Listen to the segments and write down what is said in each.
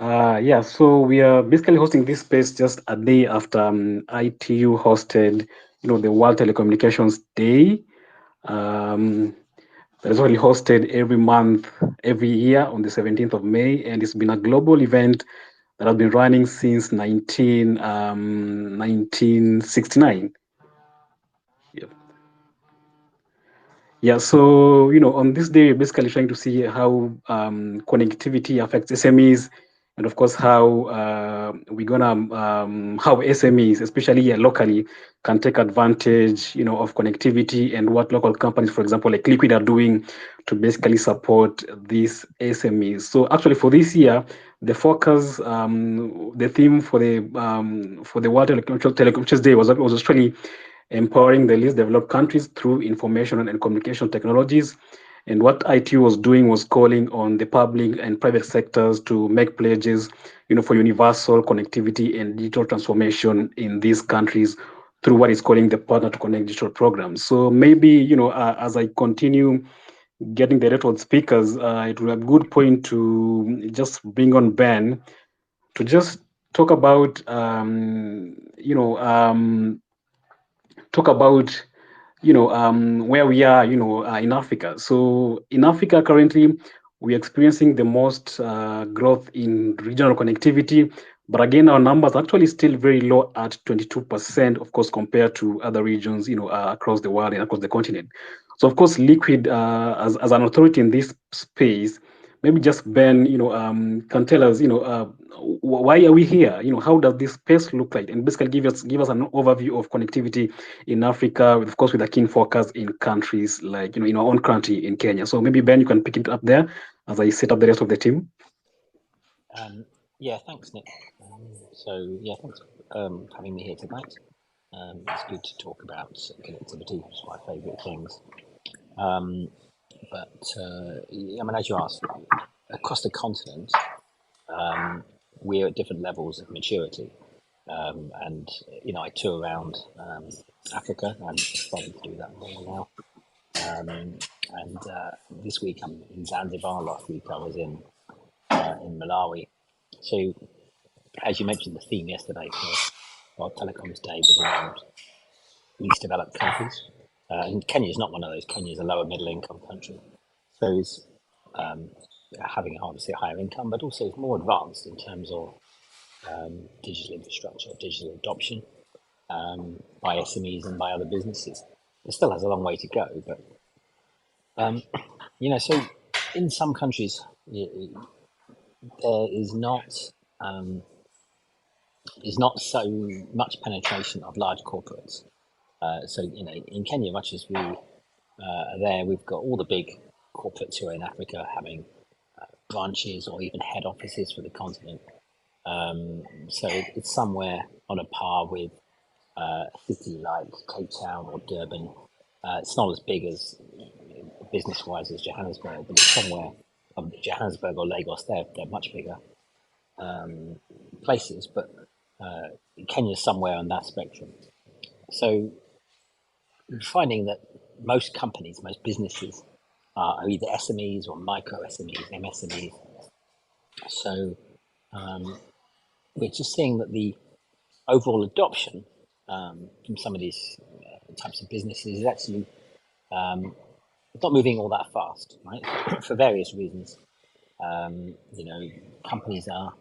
Yeah, so we are basically hosting this space just a day after ITU hosted, the World Telecommunications Day. Um, that is only hosted every month, every year on the 17th of May, and it's been a global event that has been running since 1969. Yeah. Yeah, so on this day, we're basically trying to see how connectivity affects SMEs, and of course how we're gonna how SMEs, especially here locally, can take advantage, of connectivity and what local companies, for example, like Liquid, are doing to basically support these SMEs. So actually, for this year, the focus, the theme for the World Telecommunications Day was actually empowering the least developed countries through information and communication technologies. And what IT was doing was calling on the public and private sectors to make pledges, for universal connectivity and digital transformation in these countries through what is calling the Partner to Connect digital program. So maybe, as I continue getting the network speakers, it will be a good point to just bring on Ben to just talk about, talk about where we are, in Africa. So in Africa currently, we're experiencing the most growth in regional connectivity. But again, our numbers are actually still very low at 22%, of course, compared to other regions, across the world and across the continent. So, of course, Liquid, as an authority in this space, maybe just Ben, can tell us, why are we here? How does this space look like? And basically give us an overview of connectivity in Africa, of course, with a keen focus in countries like, in our own country in Kenya. So maybe Ben, you can pick it up there as I set up the rest of the team. Um, yeah, thanks, Nick. Yeah, thanks for having me here tonight. It's good to talk about connectivity, which is my favourite things. Um, I mean, as you asked, across the continent, um, we're at different levels of maturity. And I tour around Africa. I'm starting to do that more now. And this week I'm in Zanzibar. Last week I was in Malawi. So, as you mentioned, the theme yesterday for our Telecoms Day was around least developed countries. And Kenya is not one of those. Kenya is a lower middle income country. So it's um, having obviously a higher income, but also it's more advanced in terms of digital infrastructure, digital adoption by SMEs and by other businesses. It still has a long way to go, but um, so in some countries there um, is not so much penetration of large corporates. So in Kenya, much as we are there, we've got all the big corporates who are in Africa having branches or even head offices for the continent. So it's somewhere on a par with a city like Cape Town or Durban. It's not as big as business-wise as Johannesburg, but it's somewhere of Johannesburg or Lagos. They're much bigger places, but Kenya's somewhere on that spectrum. So we're finding that most companies, most businesses are either SMEs or micro SMEs, MSMEs. So we're just seeing that the overall adoption from some of these types of businesses is actually not moving all that fast, right? For various reasons. Companies are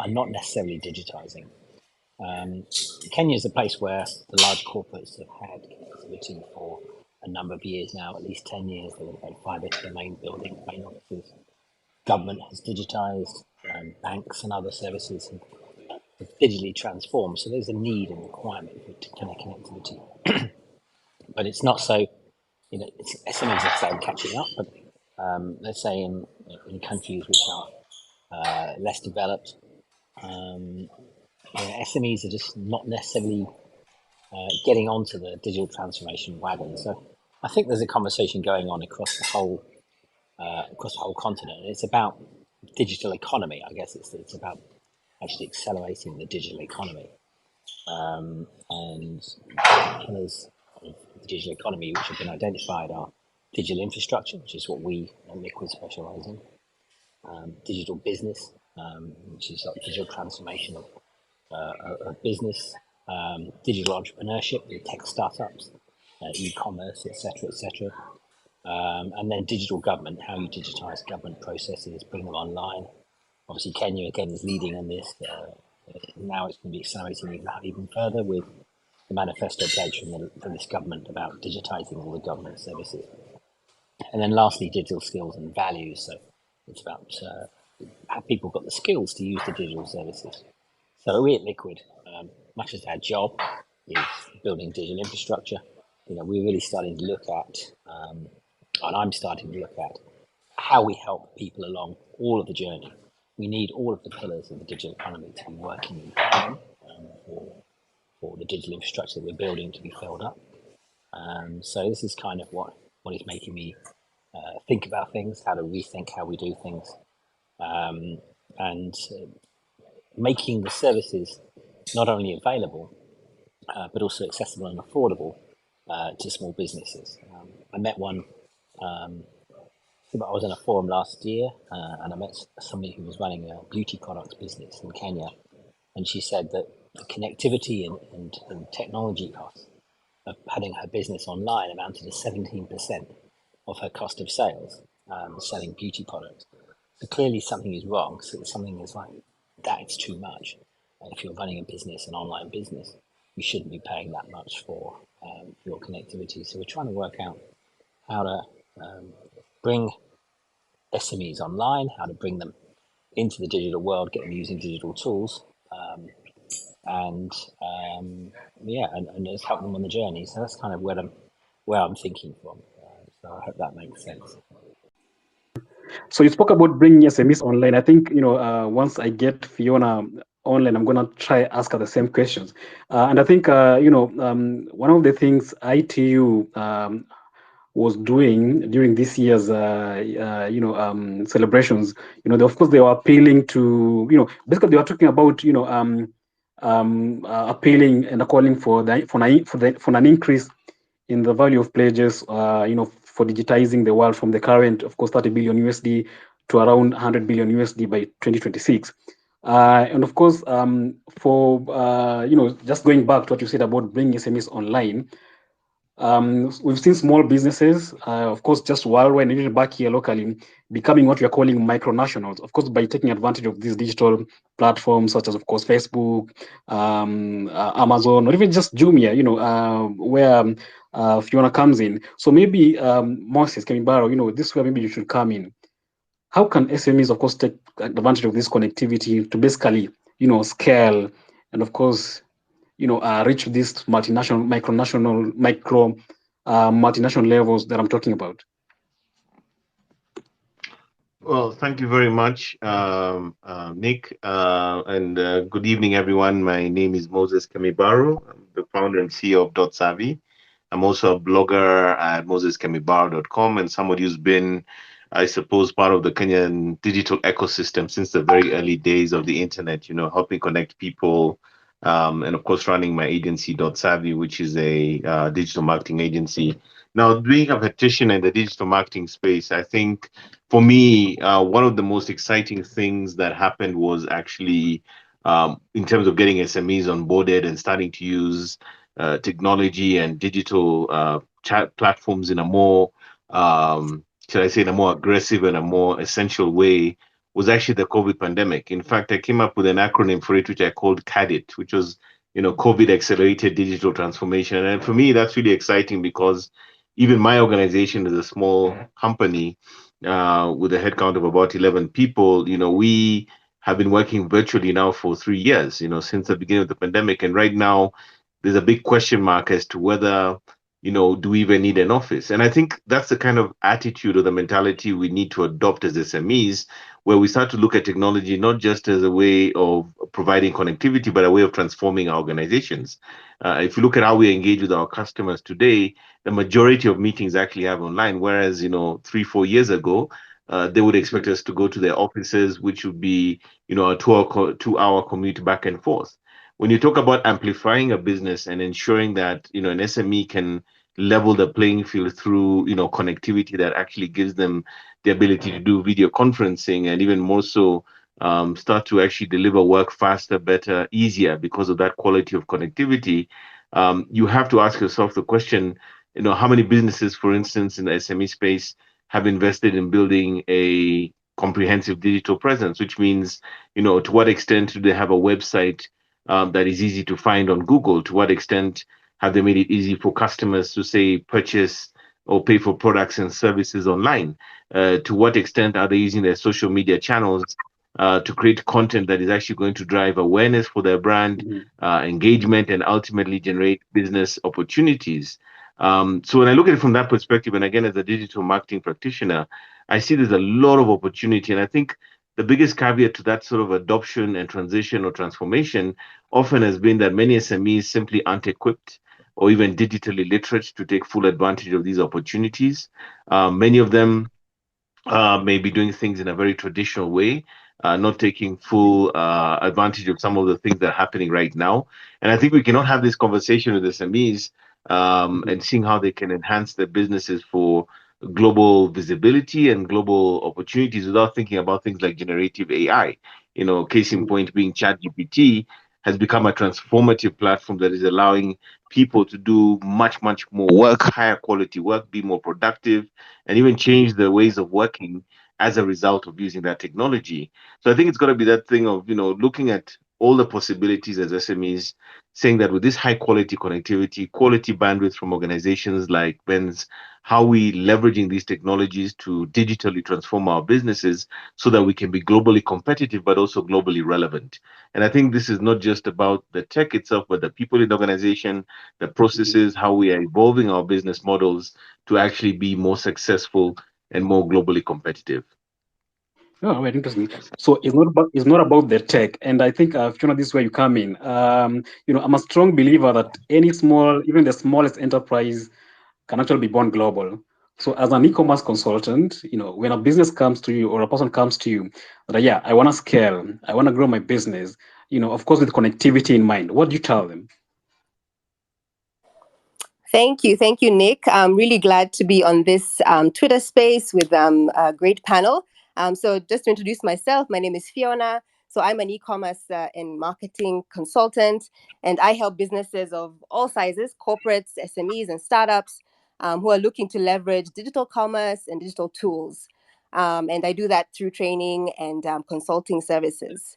not necessarily digitizing. Kenya is a place where the large corporates have had connectivity for a number of years now, at least 10 years. They've had fiber to the main building, main offices. Government has digitized, banks and other services have digitally transformed. So there's a need and requirement for connectivity. But it's not so, SMEs are starting catching up, but let's say in countries which are less developed, um, SMEs are just not necessarily getting onto the digital transformation wagon. So I think there's a conversation going on across the whole continent. And it's about digital economy. I guess it's about actually accelerating the digital economy. And pillars of the digital economy which have been identified are digital infrastructure, which is what we at Liquid specialise in, digital business, which is like digital transformation of business, digital entrepreneurship with tech startups, e-commerce, etc., etc. And then digital government, how you digitize government processes, bring them online. Obviously, Kenya again is leading on this. Now it's going to be accelerating even further with the manifesto pledge from this government about digitizing all the government services. And then lastly, digital skills and values. So it's about have people got the skills to use the digital services. So we at Liquid, much as our job is building digital infrastructure, we're really starting to look at, and I'm starting to look at how we help people along all of the journey. We need all of the pillars of the digital economy to be working in tandem for the digital infrastructure that we're building to be filled up. So this is kind of what is making me think about things, how to rethink how we do things, and making the services not only available, but also accessible and affordable to small businesses. I met one, I was in a forum last year, and I met somebody who was running a beauty products business in Kenya, and she said that the connectivity and technology costs of having her business online amounted to 17% of her cost of sales, selling beauty products. So clearly something is wrong. So something is like that, it's too much. If you're running a business, an online business, you shouldn't be paying that much for your connectivity. So we're trying to work out how to bring SMEs online, how to bring them into the digital world, get them using digital tools, and just help them on the journey. So that's kind of where I'm thinking from. So I hope that makes sense. So you spoke about bringing SMEs online. I think once I get Fiona online, I'm gonna try ask her the same questions. And I think one of the things ITU was doing during this year's celebrations, of course they were appealing to basically they were talking about appealing and calling for an increase in the value of pledges, for digitizing the world from the current, of course, 30 billion USD to around 100 billion USD by 2026. And of course, for just going back to what you said about bringing SMEs online, we've seen small businesses, of course, just worldwide and even back here locally, becoming what we are calling micronationals. Of course, by taking advantage of these digital platforms such as, of course, Facebook, Amazon, or even just Jumia, where Fiona comes in. So maybe Moses Kemibaro, this is where maybe you should come in. How can SMEs, of course, take advantage of this connectivity to basically, scale and, of course, reach these multinational, multinational levels that I'm talking about? Well, thank you very much, Nick, and good evening, everyone. My name is Moses Kemibaro. I'm the founder and CEO of .savvy. I'm also a blogger at moseskemibaro.com and somebody who's been, I suppose, part of the Kenyan digital ecosystem since the very early days of the internet, helping connect people, and of course, running my agency .savvy, which is a digital marketing agency. Now, being a practitioner in the digital marketing space, I think for me, one of the most exciting things that happened was actually in terms of getting SMEs onboarded and starting to use technology and digital chat platforms in a more, should I say, in a more aggressive and a more essential way was actually the COVID pandemic. In fact, I came up with an acronym for it, which I called CADIT, which was, COVID Accelerated Digital Transformation. And for me, that's really exciting because even my organization is a small company with a headcount of about 11 people. We have been working virtually now for 3 years, since the beginning of the pandemic. And right now, there's a big question mark as to whether, do we even need an office? And I think that's the kind of attitude or the mentality we need to adopt as SMEs, where we start to look at technology not just as a way of providing connectivity, but a way of transforming our organizations. If you look at how we engage with our customers today, the majority of meetings actually have online, whereas, 3-4 years ago, they would expect us to go to their offices, which would be, a 2-hour commute back and forth. When you talk about amplifying a business and ensuring that, an SME can level the playing field through, connectivity that actually gives them the ability to do video conferencing and even more so start to actually deliver work faster, better, easier because of that quality of connectivity, you have to ask yourself the question, how many businesses, for instance, in the SME space have invested in building a comprehensive digital presence, which means, to what extent do they have a website that is easy to find on Google? To what extent have they made it easy for customers to, say, purchase or pay for products and services online? To what extent are they using their social media channels to create content that is actually going to drive awareness for their brand, engagement, and ultimately generate business opportunities? So when I look at it from that perspective, and again, as a digital marketing practitioner, I see there's a lot of opportunity. And I think the biggest caveat to that sort of adoption and transition or transformation often has been that many SMEs simply aren't equipped or even digitally literate to take full advantage of these opportunities. Many of them may be doing things in a very traditional way, not taking full advantage of some of the things that are happening right now. And I think we cannot have this conversation with SMEs and seeing how they can enhance their businesses for global visibility and global opportunities without thinking about things like generative AI. Case in point being ChatGPT has become a transformative platform that is allowing people to do much, much more work, higher quality work, be more productive, and even change the ways of working as a result of using that technology. So I think it's got to be that thing of, looking at all the possibilities as SMEs, saying that with this high quality connectivity, quality bandwidth from organizations like Ben's, how we leveraging these technologies to digitally transform our businesses so that we can be globally competitive, but also globally relevant. And I think this is not just about the tech itself, but the people in the organization, the processes, how we are evolving our business models to actually be more successful and more globally competitive. Oh, very interesting. So it's not about the tech, and I think Fiona, this is where you come in. I'm a strong believer that any small, even the smallest enterprise, can actually be born global. So as an e-commerce consultant, when a business comes to you or a person comes to you, that yeah, I want to scale, I want to grow my business. Of course, with connectivity in mind, what do you tell them? Thank you, Nick. I'm really glad to be on this Twitter space with a great panel. So just to introduce myself, my name is Fiona. So I'm an e-commerce and marketing consultant, and I help businesses of all sizes, corporates, SMEs, and startups who are looking to leverage digital commerce and digital tools. And I do that through training and consulting services.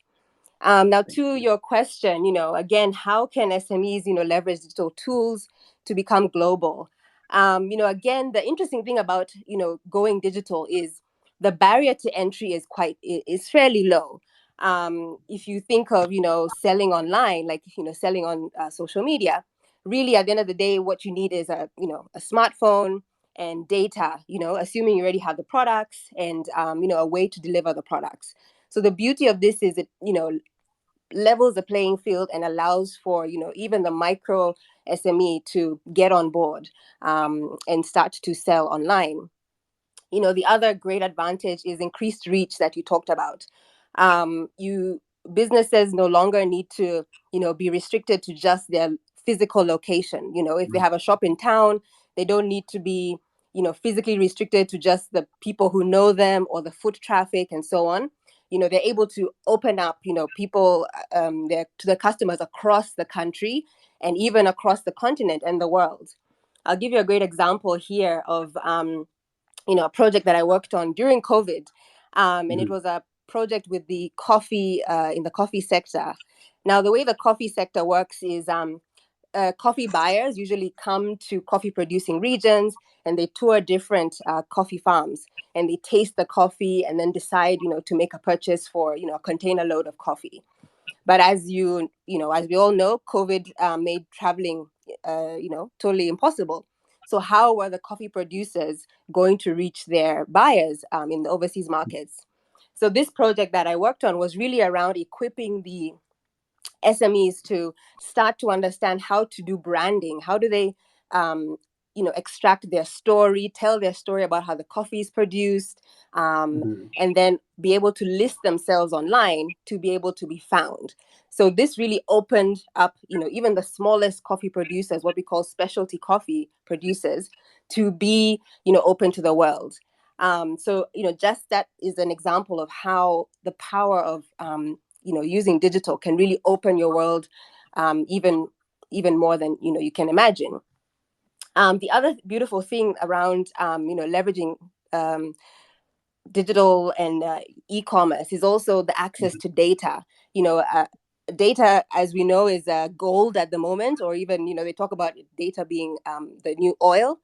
Now, to your question, again, how can SMEs, leverage digital tools to become global? Again, the interesting thing about, going digital is the barrier to entry is fairly low. If you think of, selling online, like, selling on social media, really at the end of the day, what you need is a smartphone and data, assuming you already have the products and, a way to deliver the products. So the beauty of this is it, levels the playing field and allows for, even the micro SME to get on board and start to sell online. The other great advantage is increased reach that you talked about. You businesses no longer need to, be restricted to just their physical location. If they have a shop in town, they don't need to be, physically restricted to just the people who know them or the foot traffic and so on. They're able to open up, people to the customers across the country and even across the continent and the world. I'll give you a great example here of a project that I worked on during COVID, and it was a project with the coffee in the coffee sector. Now, the way the coffee sector works is coffee buyers usually come to coffee producing regions and they tour different coffee farms and they taste the coffee and then decide, to make a purchase for, a container load of coffee. But as as we all know, COVID made traveling, totally impossible. So how were the coffee producers going to reach their buyers in the overseas markets? So this project that I worked on was really around equipping the SMEs to start to understand how to do branding. How do they, extract their story, tell their story about how the coffee is produced, and then be able to list themselves online to be able to be found. So this really opened up, even the smallest coffee producers, what we call specialty coffee producers, to be, open to the world. So, just that is an example of how the power of, using digital can really open your world even more than, you can imagine. The other beautiful thing around, leveraging digital and e-commerce is also the access to data. Data, as we know, is gold at the moment, or even, they talk about data being the new oil.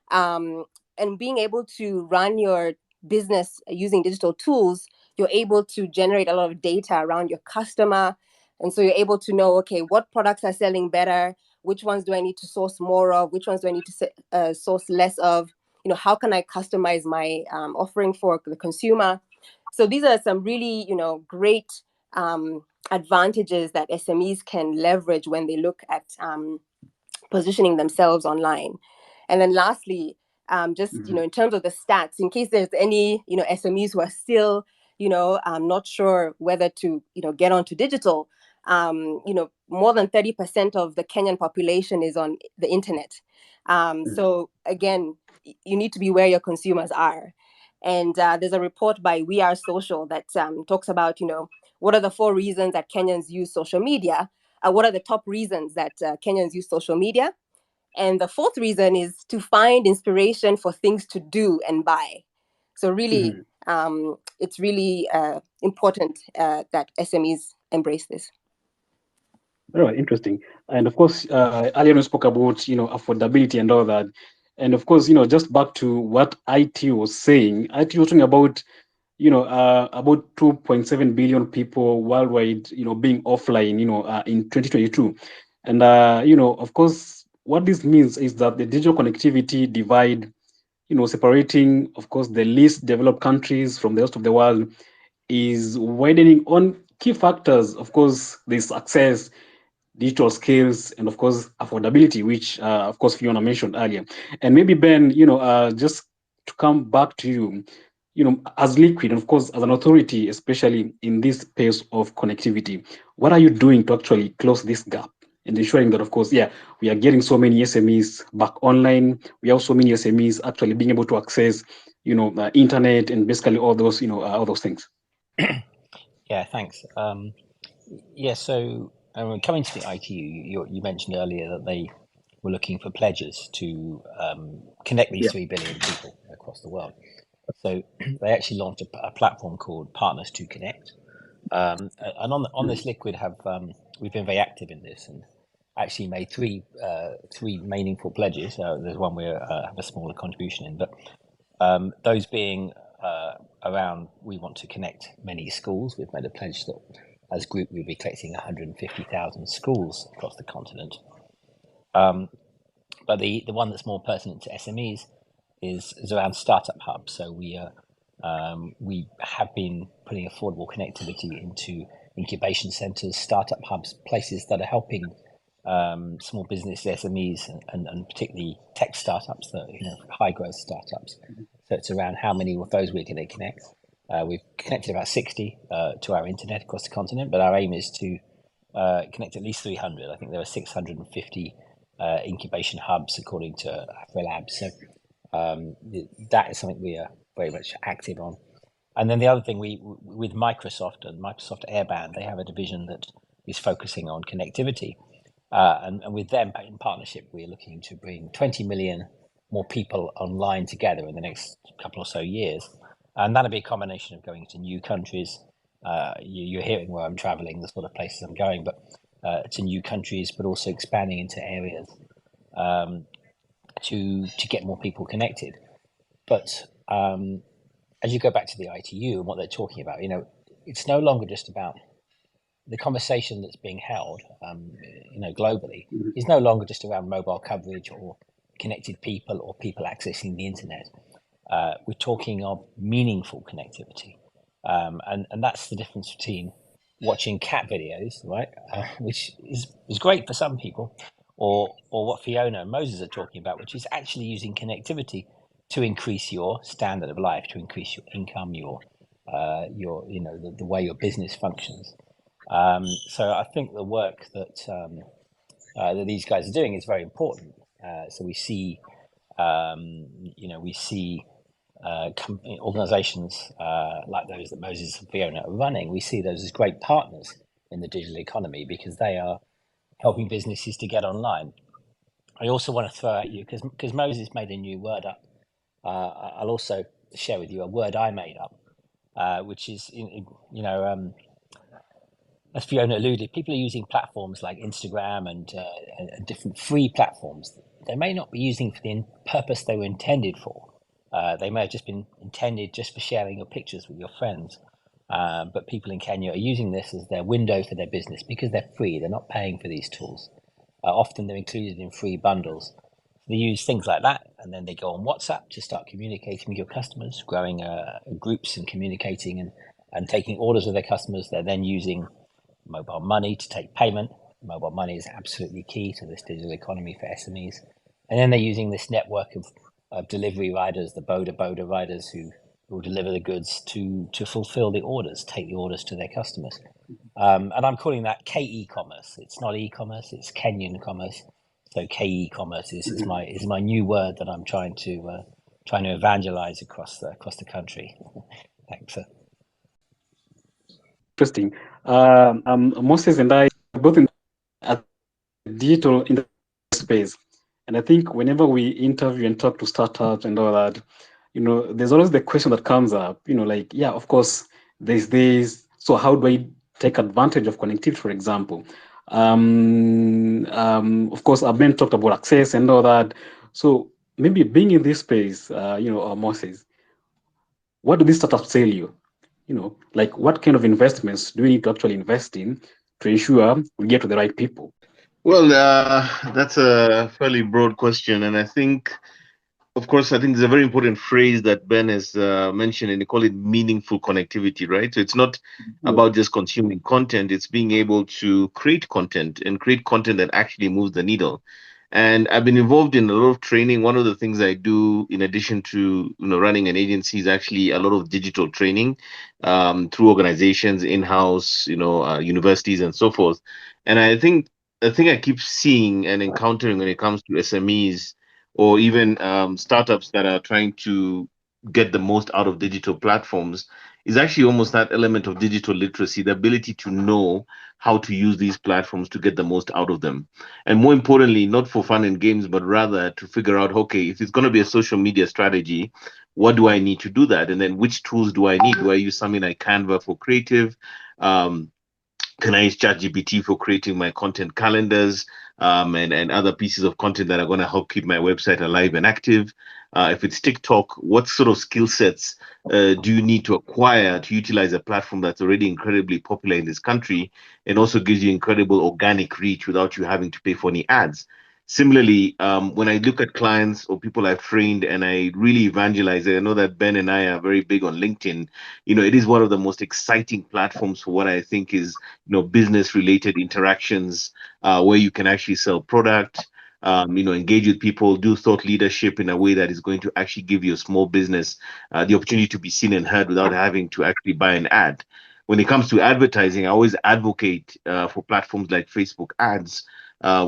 And being able to run your business using digital tools, you're able to generate a lot of data around your customer. And so you're able to know, okay, what products are selling better? Which ones do I need to source more of? Which ones do I need to source less of? How can I customize my offering for the consumer? So these are some really, great advantages that SMEs can leverage when they look at positioning themselves online. And then lastly, just, in terms of the stats, in case there's any, SMEs who are still, not sure whether to, get onto digital, more than 30% of the Kenyan population is on the internet. So again, you need to be where your consumers are. And there's a report by We Are Social that talks about, what are the 4 reasons that Kenyans use social media? What are the top reasons that Kenyans use social media? And the 4th reason is to find inspiration for things to do and buy. So really, it's really important that SMEs embrace this. All right, interesting. And of course, earlier we spoke about, affordability and all that. And of course, just back to what IT was saying, IT was talking about, about 2.7 billion people worldwide, being offline, in 2022. And, of course, what this means is that the digital connectivity divide, separating, of course, the least developed countries from the rest of the world is widening on key factors. Of course, there's access, digital skills, and of course affordability, which of course Fiona mentioned earlier. And maybe Ben, just to come back to you, as Liquid, and of course as an authority, especially in this space of connectivity, what are you doing to actually close this gap and ensuring that, of course, we are getting so many SMEs back online. We have so many SMEs actually being able to access, internet and basically all those, all those things. Yeah, thanks. So coming to the ITU, you mentioned earlier that they were looking for pledges to connect these 3 billion people across the world. So they actually launched a platform called Partners to Connect. And on this, Liquid we've been very active in this and actually made three meaningful pledges. There's one we have a smaller contribution in, but those being around, we want to connect many schools. We've made a pledge that as a group we'll be collecting 150,000 schools across the continent. But the one that's more pertinent to SMEs is around startup hubs. So we have been putting affordable connectivity into incubation centres, startup hubs, places that are helping small business SMEs and particularly tech startups, that high growth startups. So it's around how many of those we're going to connect. We've connected about 60 to our internet across the continent, but our aim is to connect at least 300. I think there are 650 incubation hubs according to AfriLab. So that is something we are very much active on. And then the other thing, with Microsoft and Microsoft Airband, they have a division that is focusing on connectivity. And with them in partnership, we're looking to bring 20 million more people online together in the next couple or so years. And that'll be a combination of going to new countries. You're hearing where I'm traveling, the sort of places I'm going, but to new countries, but also expanding into areas to get more people connected. But as you go back to the ITU and what they're talking about, it's no longer just about the conversation that's being held, globally, is no longer just around mobile coverage or connected people or people accessing the internet. We're talking of meaningful connectivity, and that's the difference between watching cat videos, right, which is great for some people, or what Fiona and Moses are talking about, which is actually using connectivity to increase your standard of life, to increase your income, your the way your business functions. So I think the work that these guys are doing is very important. So we see, organizations like those that Moses and Fiona are running, we see those as great partners in the digital economy because they are helping businesses to get online. I also want to throw at you, because Moses made a new word up, I'll also share with you a word I made up, which is, as Fiona alluded, people are using platforms like Instagram and different free platforms. They may not be using for the purpose they were intended for. They may have just been intended just for sharing your pictures with your friends. But people in Kenya are using this as their window for their business because they're free. They're not paying for these tools. Often they're included in free bundles. They use things like that, and then they go on WhatsApp to start communicating with your customers, growing groups and communicating and taking orders with their customers. They're then using mobile money to take payment. Mobile money is absolutely key to this digital economy for SMEs. And then they're using this network of delivery riders, the Boda riders who will deliver the goods to fulfill the orders, take the orders to their customers. And I'm calling that K-e-commerce. It's not e-commerce, it's Kenyan commerce. So K-e-commerce is my new word that I'm trying to evangelize across the country. Thanks. Interesting. Moses and I are both in digital in the space, and I think whenever we interview and talk to startups and all that, there's always the question that comes up. Like, yeah, of course, there's this. So how do I take advantage of connectivity, for example? Of course, I've been talked about access and all that. So maybe being in this space, Moses, what do these startups tell you? Like what kind of investments do we need to actually invest in to ensure we get to the right people? Well, that's a fairly broad question, and I think, of course, I think there's a very important phrase that Ben has mentioned, and they call it meaningful connectivity, right? So it's not about just consuming content; it's being able to create content and create content that actually moves the needle. And I've been involved in a lot of training. One of the things I do, in addition to running an agency, is actually a lot of digital training through organizations, in-house, universities, and so forth. And I think the thing I keep seeing and encountering when it comes to SMEs or even startups that are trying to get the most out of digital platforms is actually almost that element of digital literacy, the ability to know how to use these platforms to get the most out of them. And more importantly, not for fun and games, but rather to figure out, okay, if it's going to be a social media strategy, what do I need to do that? And then which tools do I need? Do I use something like Canva for creative? Can I use ChatGPT for creating my content calendars and other pieces of content that are going to help keep my website alive and active? If it's TikTok, what sort of skill sets do you need to acquire to utilize a platform that's already incredibly popular in this country and also gives you incredible organic reach without you having to pay for any ads? Similarly, when I look at clients or people I've trained and I really evangelize it, I know that Ben and I are very big on LinkedIn. It is one of the most exciting platforms for what I think is business related interactions where you can actually sell product, engage with people, do thought leadership in a way that is going to actually give your small business the opportunity to be seen and heard without having to actually buy an ad. When it comes to advertising, I always advocate for platforms like Facebook ads,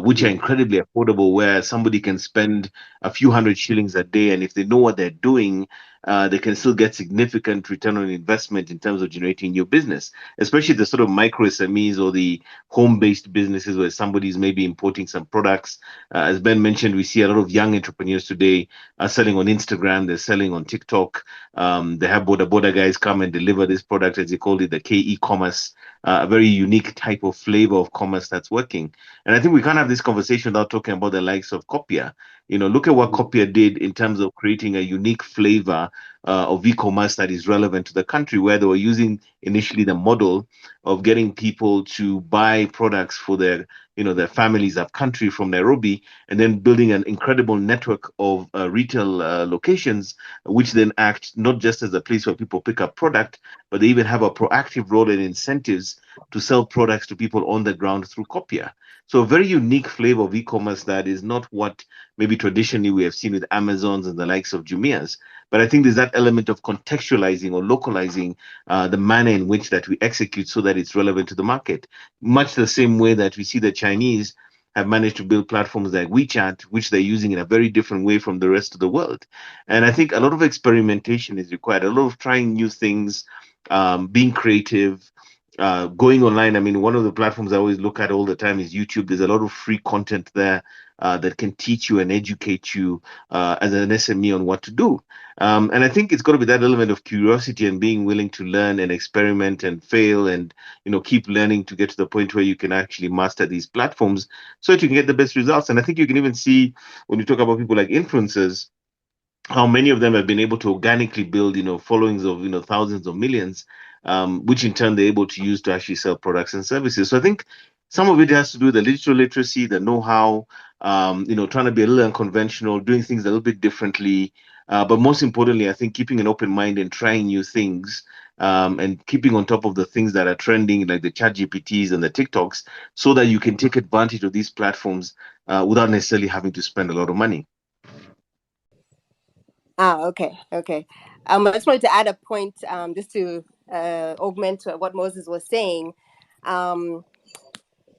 which are incredibly affordable, where somebody can spend a few hundred shillings a day, and if they know what they're doing, they can still get significant return on investment in terms of generating new business, especially the sort of micro SMEs or the home-based businesses where somebody's maybe importing some products. As Ben mentioned, we see a lot of young entrepreneurs today are selling on Instagram, they're selling on TikTok. They have Boda guys come and deliver this product, as they call it, the K-e-commerce, a very unique type of flavor of commerce that's working. And I think we can't have this conversation without talking about the likes of Copia. Look at what Copia did in terms of creating a unique flavor of e-commerce that is relevant to the country, where they were using initially the model of getting people to buy products for their families up country from Nairobi, and then building an incredible network of retail locations, which then act not just as a place where people pick up product, but they even have a proactive role and incentives to sell products to people on the ground through Copia. So a very unique flavor of e-commerce that is not what maybe traditionally we have seen with Amazons and the likes of Jumia's. But I think there's that element of contextualizing or localizing the manner in which that we execute so that it's relevant to the market. Much the same way that we see the Chinese have managed to build platforms like WeChat, which they're using in a very different way from the rest of the world. And I think a lot of experimentation is required, a lot of trying new things, being creative, going online. I mean, one of the platforms I always look at all the time is YouTube. There's a lot of free content there that can teach you and educate you as an SME on what to do. And I think it's got to be that element of curiosity and being willing to learn and experiment and fail and keep learning to get to the point where you can actually master these platforms so that you can get the best results. And I think you can even see when you talk about people like influencers, how many of them have been able to organically build, followings of, thousands of millions, which in turn they're able to use to actually sell products and services. So I think some of it has to do with the digital literacy, the know-how, trying to be a little unconventional, doing things a little bit differently. But most importantly, I think keeping an open mind and trying new things, and keeping on top of the things that are trending, like the chat GPTs and the TikToks, so that you can take advantage of these platforms without necessarily having to spend a lot of money. Okay. I just wanted to add a point, just to augment what Moses was saying.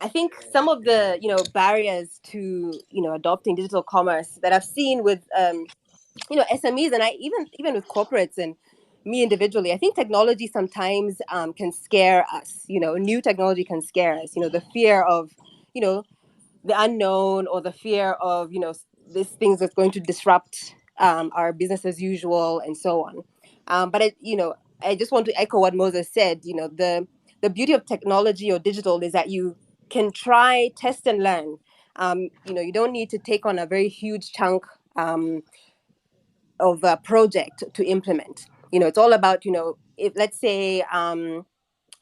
I think some of the barriers to adopting digital commerce that I've seen with SMEs, and I even with corporates and me individually, I think technology sometimes can scare us. New technology can scare us. The fear of the unknown, or the fear of these things that's going to disrupt our business as usual, and so on. But I just want to echo what Moses said. The beauty of technology or digital is that you can try, test, and learn. You don't need to take on a very huge chunk of a project to implement. It's all about if, let's say,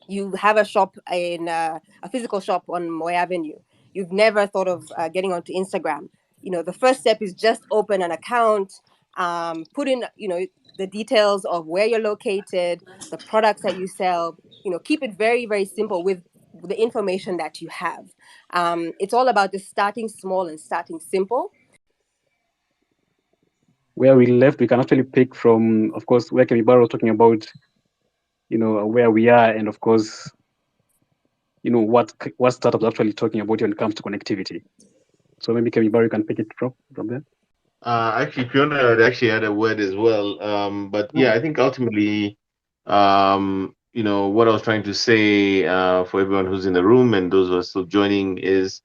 you have a shop in a physical shop on Moy Avenue. You've never thought of getting onto Instagram. The first step is just open an account, put in the details of where you're located, the products that you sell. Keep it very, very simple with the information that you have. It's all about just starting small and starting simple. Where we left, we can actually pick from, of course, where Kemibaro was talking about, where we are, and of course, what startups are actually talking about when it comes to connectivity. So maybe Kemibaro can pick it from there. Actually, Fiona had actually had a word as well. But yeah, I think ultimately, what I was trying to say for everyone who's in the room and those who are still joining is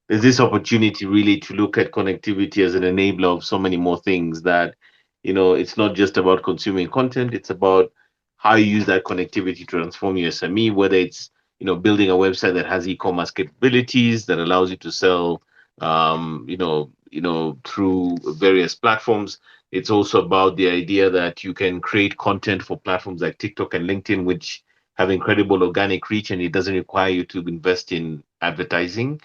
there's this opportunity really to look at connectivity as an enabler of so many more things that, it's not just about consuming content, it's about how you use that connectivity to transform your SME, whether it's, building a website that has e-commerce capabilities that allows you to sell, through various platforms. It's also about the idea that you can create content for platforms like TikTok and LinkedIn, which have incredible organic reach, and it doesn't require you to invest in advertising.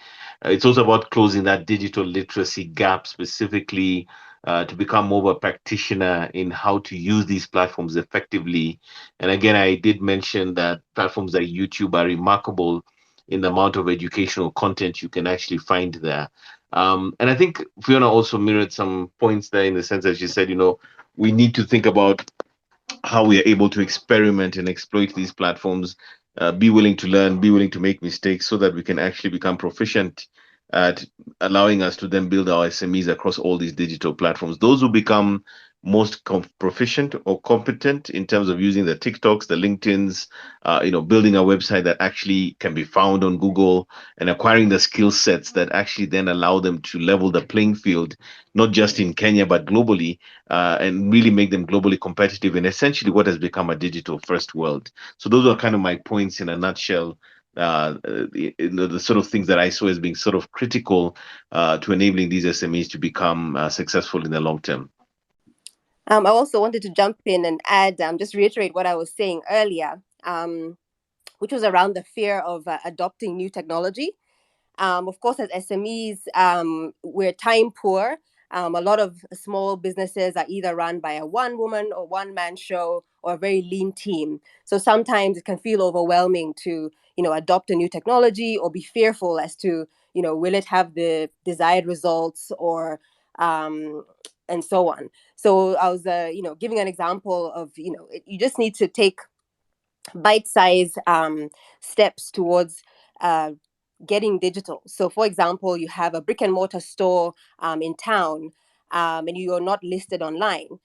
It's also about closing that digital literacy gap, specifically to become more of a practitioner in how to use these platforms effectively. And again, I did mention that platforms like YouTube are remarkable in the amount of educational content you can actually find there. And I think Fiona also mirrored some points there in the sense that she said, we need to think about how we are able to experiment and exploit these platforms, be willing to learn, be willing to make mistakes so that we can actually become proficient at allowing us to then build our SMEs across all these digital platforms. Those who become most proficient or competent in terms of using the TikToks, the LinkedIns, building a website that actually can be found on Google and acquiring the skill sets that actually then allow them to level the playing field, not just in Kenya, but globally, and really make them globally competitive in essentially what has become a digital first world. So those are kind of my points in a nutshell. The sort of things that I saw as being sort of critical to enabling these SMEs to become successful in the long term. I also wanted to jump in and add, just reiterate what I was saying earlier, which was around the fear of adopting new technology. Of course, as SMEs, we're time poor. A lot of small businesses are either run by a one-woman or one-man show or a very lean team. So sometimes it can feel overwhelming to, adopt a new technology or be fearful as to, will it have the desired results or and so on. So I was, giving an example of, you just need to take bite-sized steps towards getting digital. So, for example, you have a brick and mortar store in town, and you are not listed online.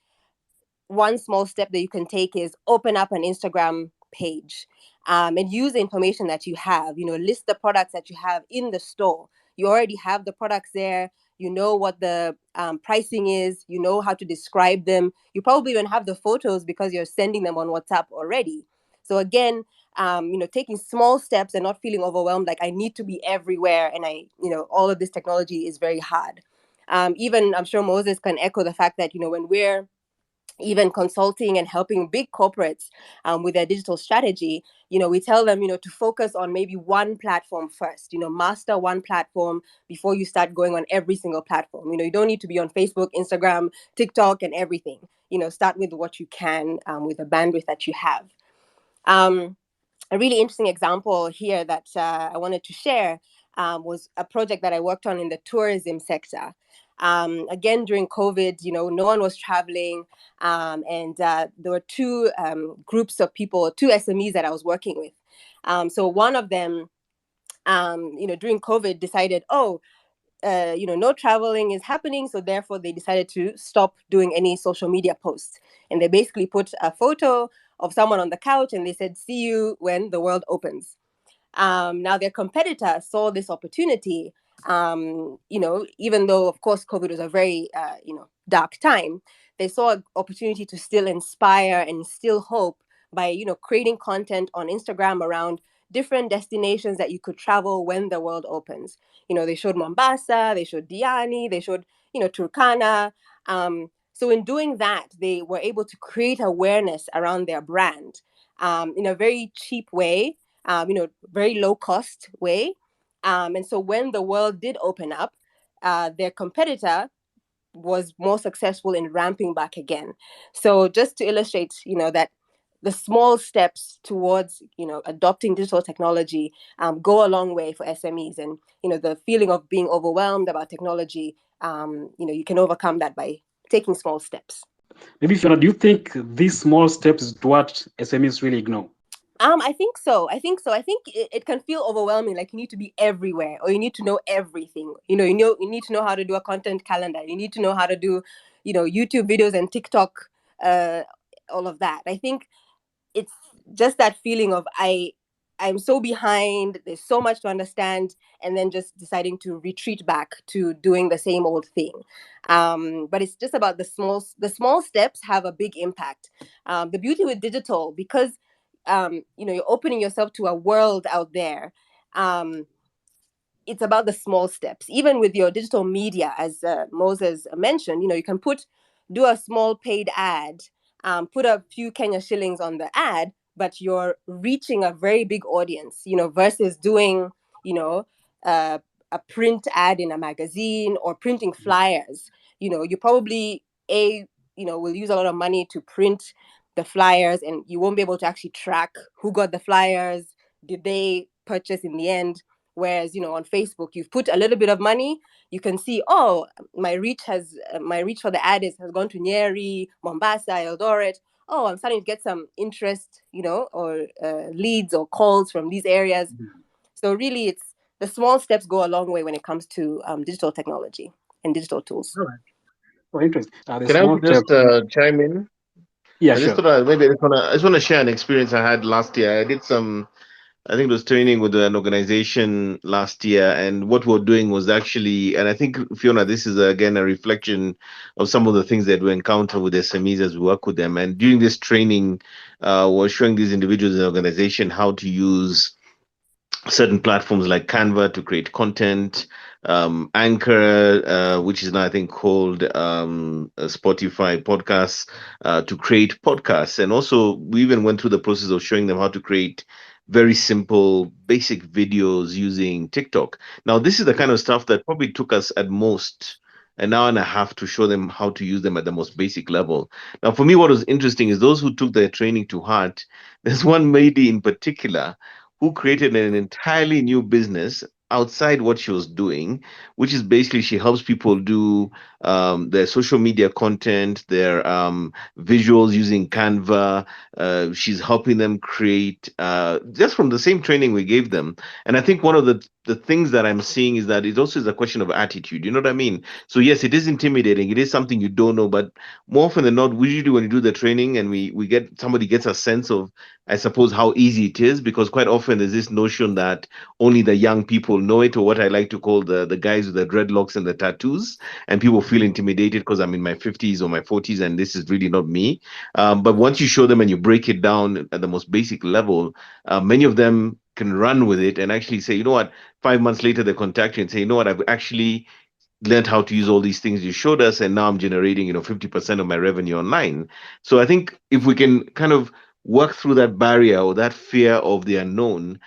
One small step that you can take is open up an Instagram page, and use the information that you have. List the products that you have in the store. You already have the products there. You know what the pricing is. You know how to describe them. You probably even have the photos because you're sending them on WhatsApp already. So again, taking small steps and not feeling overwhelmed, like I need to be everywhere, and all of this technology is very hard. Even I'm sure Moses can echo the fact that when we're even consulting and helping big corporates with their digital strategy, we tell them, to focus on maybe one platform first, master one platform before you start going on every single platform. You don't need to be on Facebook, Instagram, TikTok, and everything. Start with what you can with the bandwidth that you have. A really interesting example here that I wanted to share was a project that I worked on in the tourism sector. Again, during COVID, no one was traveling, and there were two groups of people, two SMEs that I was working with. So one of them, during COVID, decided, no traveling is happening, so therefore they decided to stop doing any social media posts, and they basically put a photo of someone on the couch and they said, "See you when the world opens." Now their competitor saw this opportunity, even though of course COVID was a very dark time. They saw an opportunity to still inspire and still hope by creating content on Instagram around different destinations that you could travel when the world opens. They showed Mombasa, they showed Diani, they showed Turkana. So in doing that, they were able to create awareness around their brand in a very cheap way, very low cost way. And so when the world did open up, their competitor was more successful in ramping back again. So just to illustrate, that the small steps towards, adopting digital technology go a long way for SMEs. And, the feeling of being overwhelmed about technology, you can overcome that by taking small steps. Maybe, Fiona, do you think these small steps is what SMEs really ignore? I think so. I think it can feel overwhelming, like you need to be everywhere or you need to know everything. You need to know how to do a content calendar. You need to know how to do, YouTube videos and TikTok, all of that. I think it's just that feeling of I'm so behind, there's so much to understand, and then just deciding to retreat back to doing the same old thing. But it's just about the small steps have a big impact. The beauty with digital, because you're opening yourself to a world out there. It's about the small steps. Even with your digital media, as Moses mentioned, you can do a small paid ad, put a few Kenya shillings on the ad, but you're reaching a very big audience, versus doing, a print ad in a magazine or printing flyers. You probably will use a lot of money to print the flyers, and you won't be able to actually track who got the flyers, did they purchase in the end. Whereas, on Facebook, you've put a little bit of money, you can see, my reach for the ad has gone to Nyeri, Mombasa, Eldoret. I'm starting to get some interest, or leads or calls from these areas. So really, it's the small steps go a long way when it comes to digital technology and digital tools. All right. Oh, interesting. Can I just chime in? Yeah, I just sure. thought maybe I just want to share an experience I had last year. I did I think it was training with an organization last year, and what we're doing was actually, and I think, Fiona, this is again a reflection of some of the things that we encounter with SMEs as we work with them. And during this training, we're showing these individuals in the organization how to use certain platforms like Canva to create content, Anchor, which is now I think called Spotify podcasts, to create podcasts. And also we even went through the process of showing them how to create very simple, basic videos using TikTok. Now, this is the kind of stuff that probably took us at most an hour and a half to show them how to use them at the most basic level. Now, for me, what was interesting is those who took their training to heart, there's one lady in particular who created an entirely new business outside what she was doing, which is basically she helps people do their social media content, their visuals using Canva. She's helping them create just from the same training we gave them. And I think one of the the things that I'm seeing is that it also is a question of attitude. You know what I mean? So yes, it is intimidating. It is something you don't know, but more often than not, usually when you do the training and we get somebody gets a sense of, I suppose, how easy it is, because quite often there's this notion that only the young people know it, or what I like to call the guys with the dreadlocks and the tattoos, and people feel intimidated because I'm in my 50s or my 40s and this is really not me. But once you show them and you break it down at the most basic level, many of them can run with it and actually say, you know what, 5 months later they contact you and say, you know what, I've actually learned how to use all these things you showed us, and now I'm generating 50% of my revenue online. So I think if we can kind of work through that barrier or that fear of the unknown,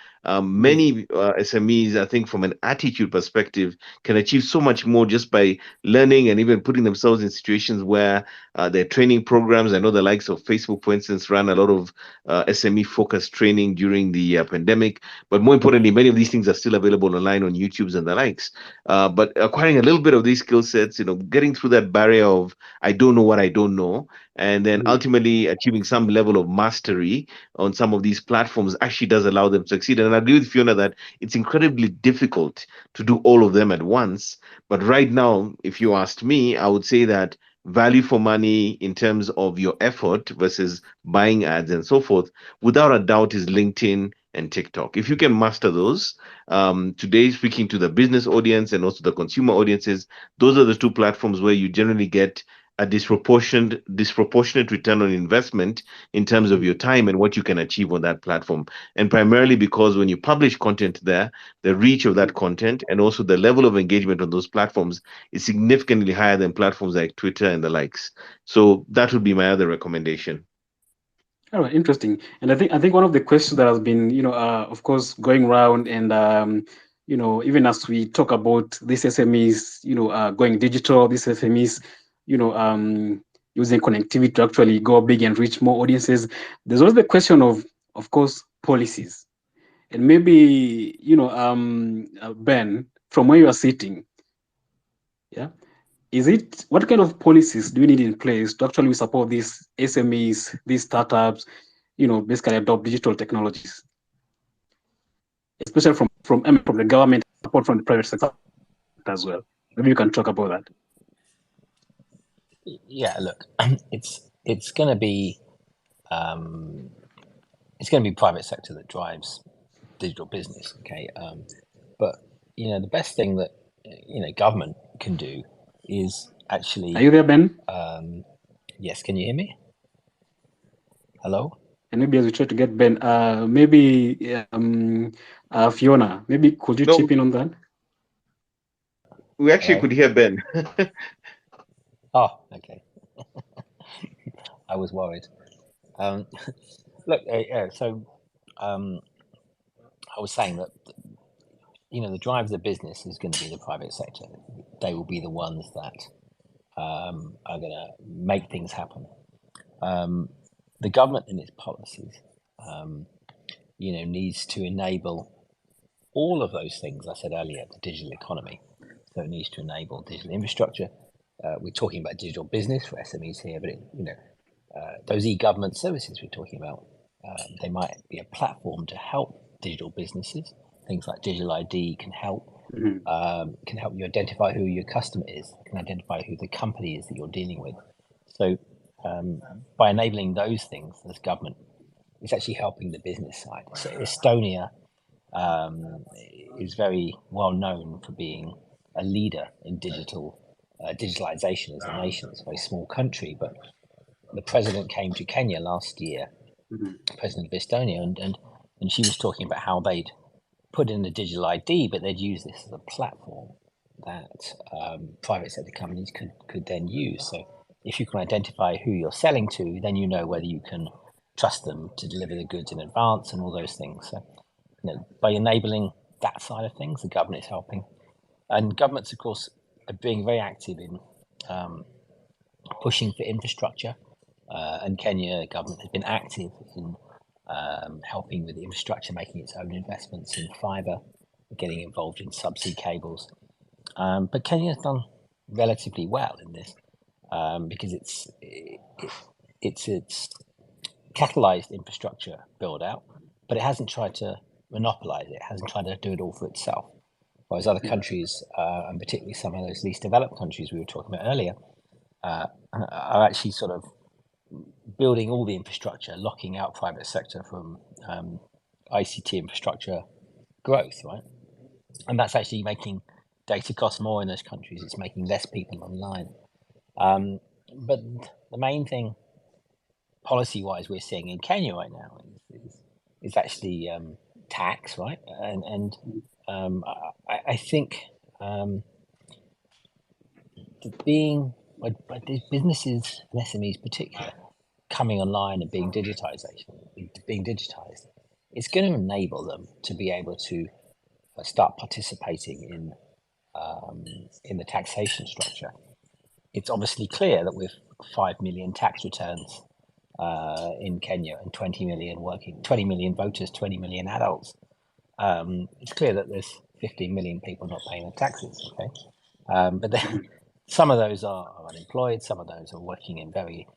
many SMEs, I think from an attitude perspective, can achieve so much more just by learning and even putting themselves in situations where their training programs, I know the likes of Facebook, for instance, ran a lot of SME focused training during the pandemic. But more importantly, many of these things are still available online on YouTube's and the likes. But acquiring a little bit of these skill sets, getting through that barrier of I don't know what I don't know, and then ultimately achieving some level of mastery on some of these platforms actually does allow them to succeed. And I agree with Fiona that it's incredibly difficult to do all of them at once. But right now, if you asked me, I would say that value for money in terms of your effort versus buying ads and so forth, without a doubt, is LinkedIn and TikTok. If you can master those, today speaking to the business audience and also the consumer audiences, those are the two platforms where you generally get a disproportionate return on investment in terms of your time and what you can achieve on that platform. And primarily because when you publish content there, the reach of that content and also the level of engagement on those platforms is significantly higher than platforms like Twitter and the likes. So that would be my other recommendation. All right, interesting. And I think one of the questions that has been, of course, going around, and even as we talk about these SMEs, going digital, these SMEs, using connectivity to actually go big and reach more audiences. There's always the question of course, policies, and maybe Ben, from where you are sitting, yeah. What kind of policies do we need in place to actually support these SMEs, these startups, basically adopt digital technologies, especially from the government, support from the private sector as well? Maybe you can talk about that. Yeah, look, it's going to be private sector that drives digital business. Okay, but the best thing that government can do is actually. Are you there, Ben? Yes, can you hear me? Hello? And maybe as we try to get Ben, maybe Fiona, maybe could you chip in on that? We actually could hear Ben. Oh, okay. I was worried. Look, so I was saying that the drive of the business is going to be the private sector. They will be the ones that are going to make things happen. The government in its policies, needs to enable all of those things I said earlier, the digital economy. So it needs to enable digital infrastructure. We're talking about digital business for SMEs here, but those e-government services we're talking about, they might be a platform to help digital businesses. Things like digital ID can help. Can help you identify who your customer is, can identify who the company is that you're dealing with. So by enabling those things, this government is actually helping the business side. So Estonia is very well known for being a leader in digitalization as a nation. It's a very small country, but the president came to Kenya last year, President of Estonia, and she was talking about how they'd put in a digital ID, but they'd use this as a platform that private sector companies could then use. So if you can identify who you're selling to, then you know whether you can trust them to deliver the goods in advance and all those things. So by enabling that side of things, the government is helping. And governments, of course, are being very active in pushing for infrastructure. And Kenya government has been active in helping with the infrastructure, making its own investments in fibre, getting involved in subsea cables. But Kenya has done relatively well in this because it's catalyzed infrastructure build out, but it hasn't tried to monopolize it. It hasn't tried to do it all for itself. whereas other countries, and particularly some of those least developed countries we were talking about earlier, are actually sort of building all the infrastructure, locking out private sector from ICT infrastructure growth, right? And that's actually making data cost more in those countries. It's making less people online. But the main thing, policy-wise, we're seeing in Kenya right now is actually tax, right? And I think being these businesses and SMEs, particularly, coming online and being digitized, it's going to enable them to be able to start participating in the taxation structure. It's obviously clear that with 5 million tax returns in Kenya and 20 million voters, 20 million adults, it's clear that there's 15 million people not paying their taxes. Okay, but then some of those are unemployed, some of those are working in very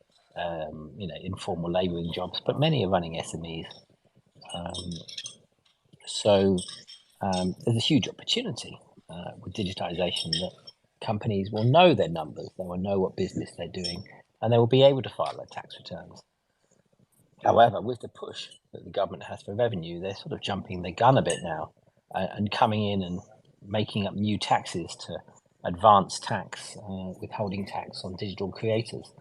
informal labouring jobs, but many are running SMEs. So there's a huge opportunity with digitization that companies will know their numbers, they will know what business they're doing, and they will be able to file their tax returns. However, with the push that the government has for revenue, they're sort of jumping the gun a bit now and coming in and making up new taxes to advance tax, withholding tax on digital creators.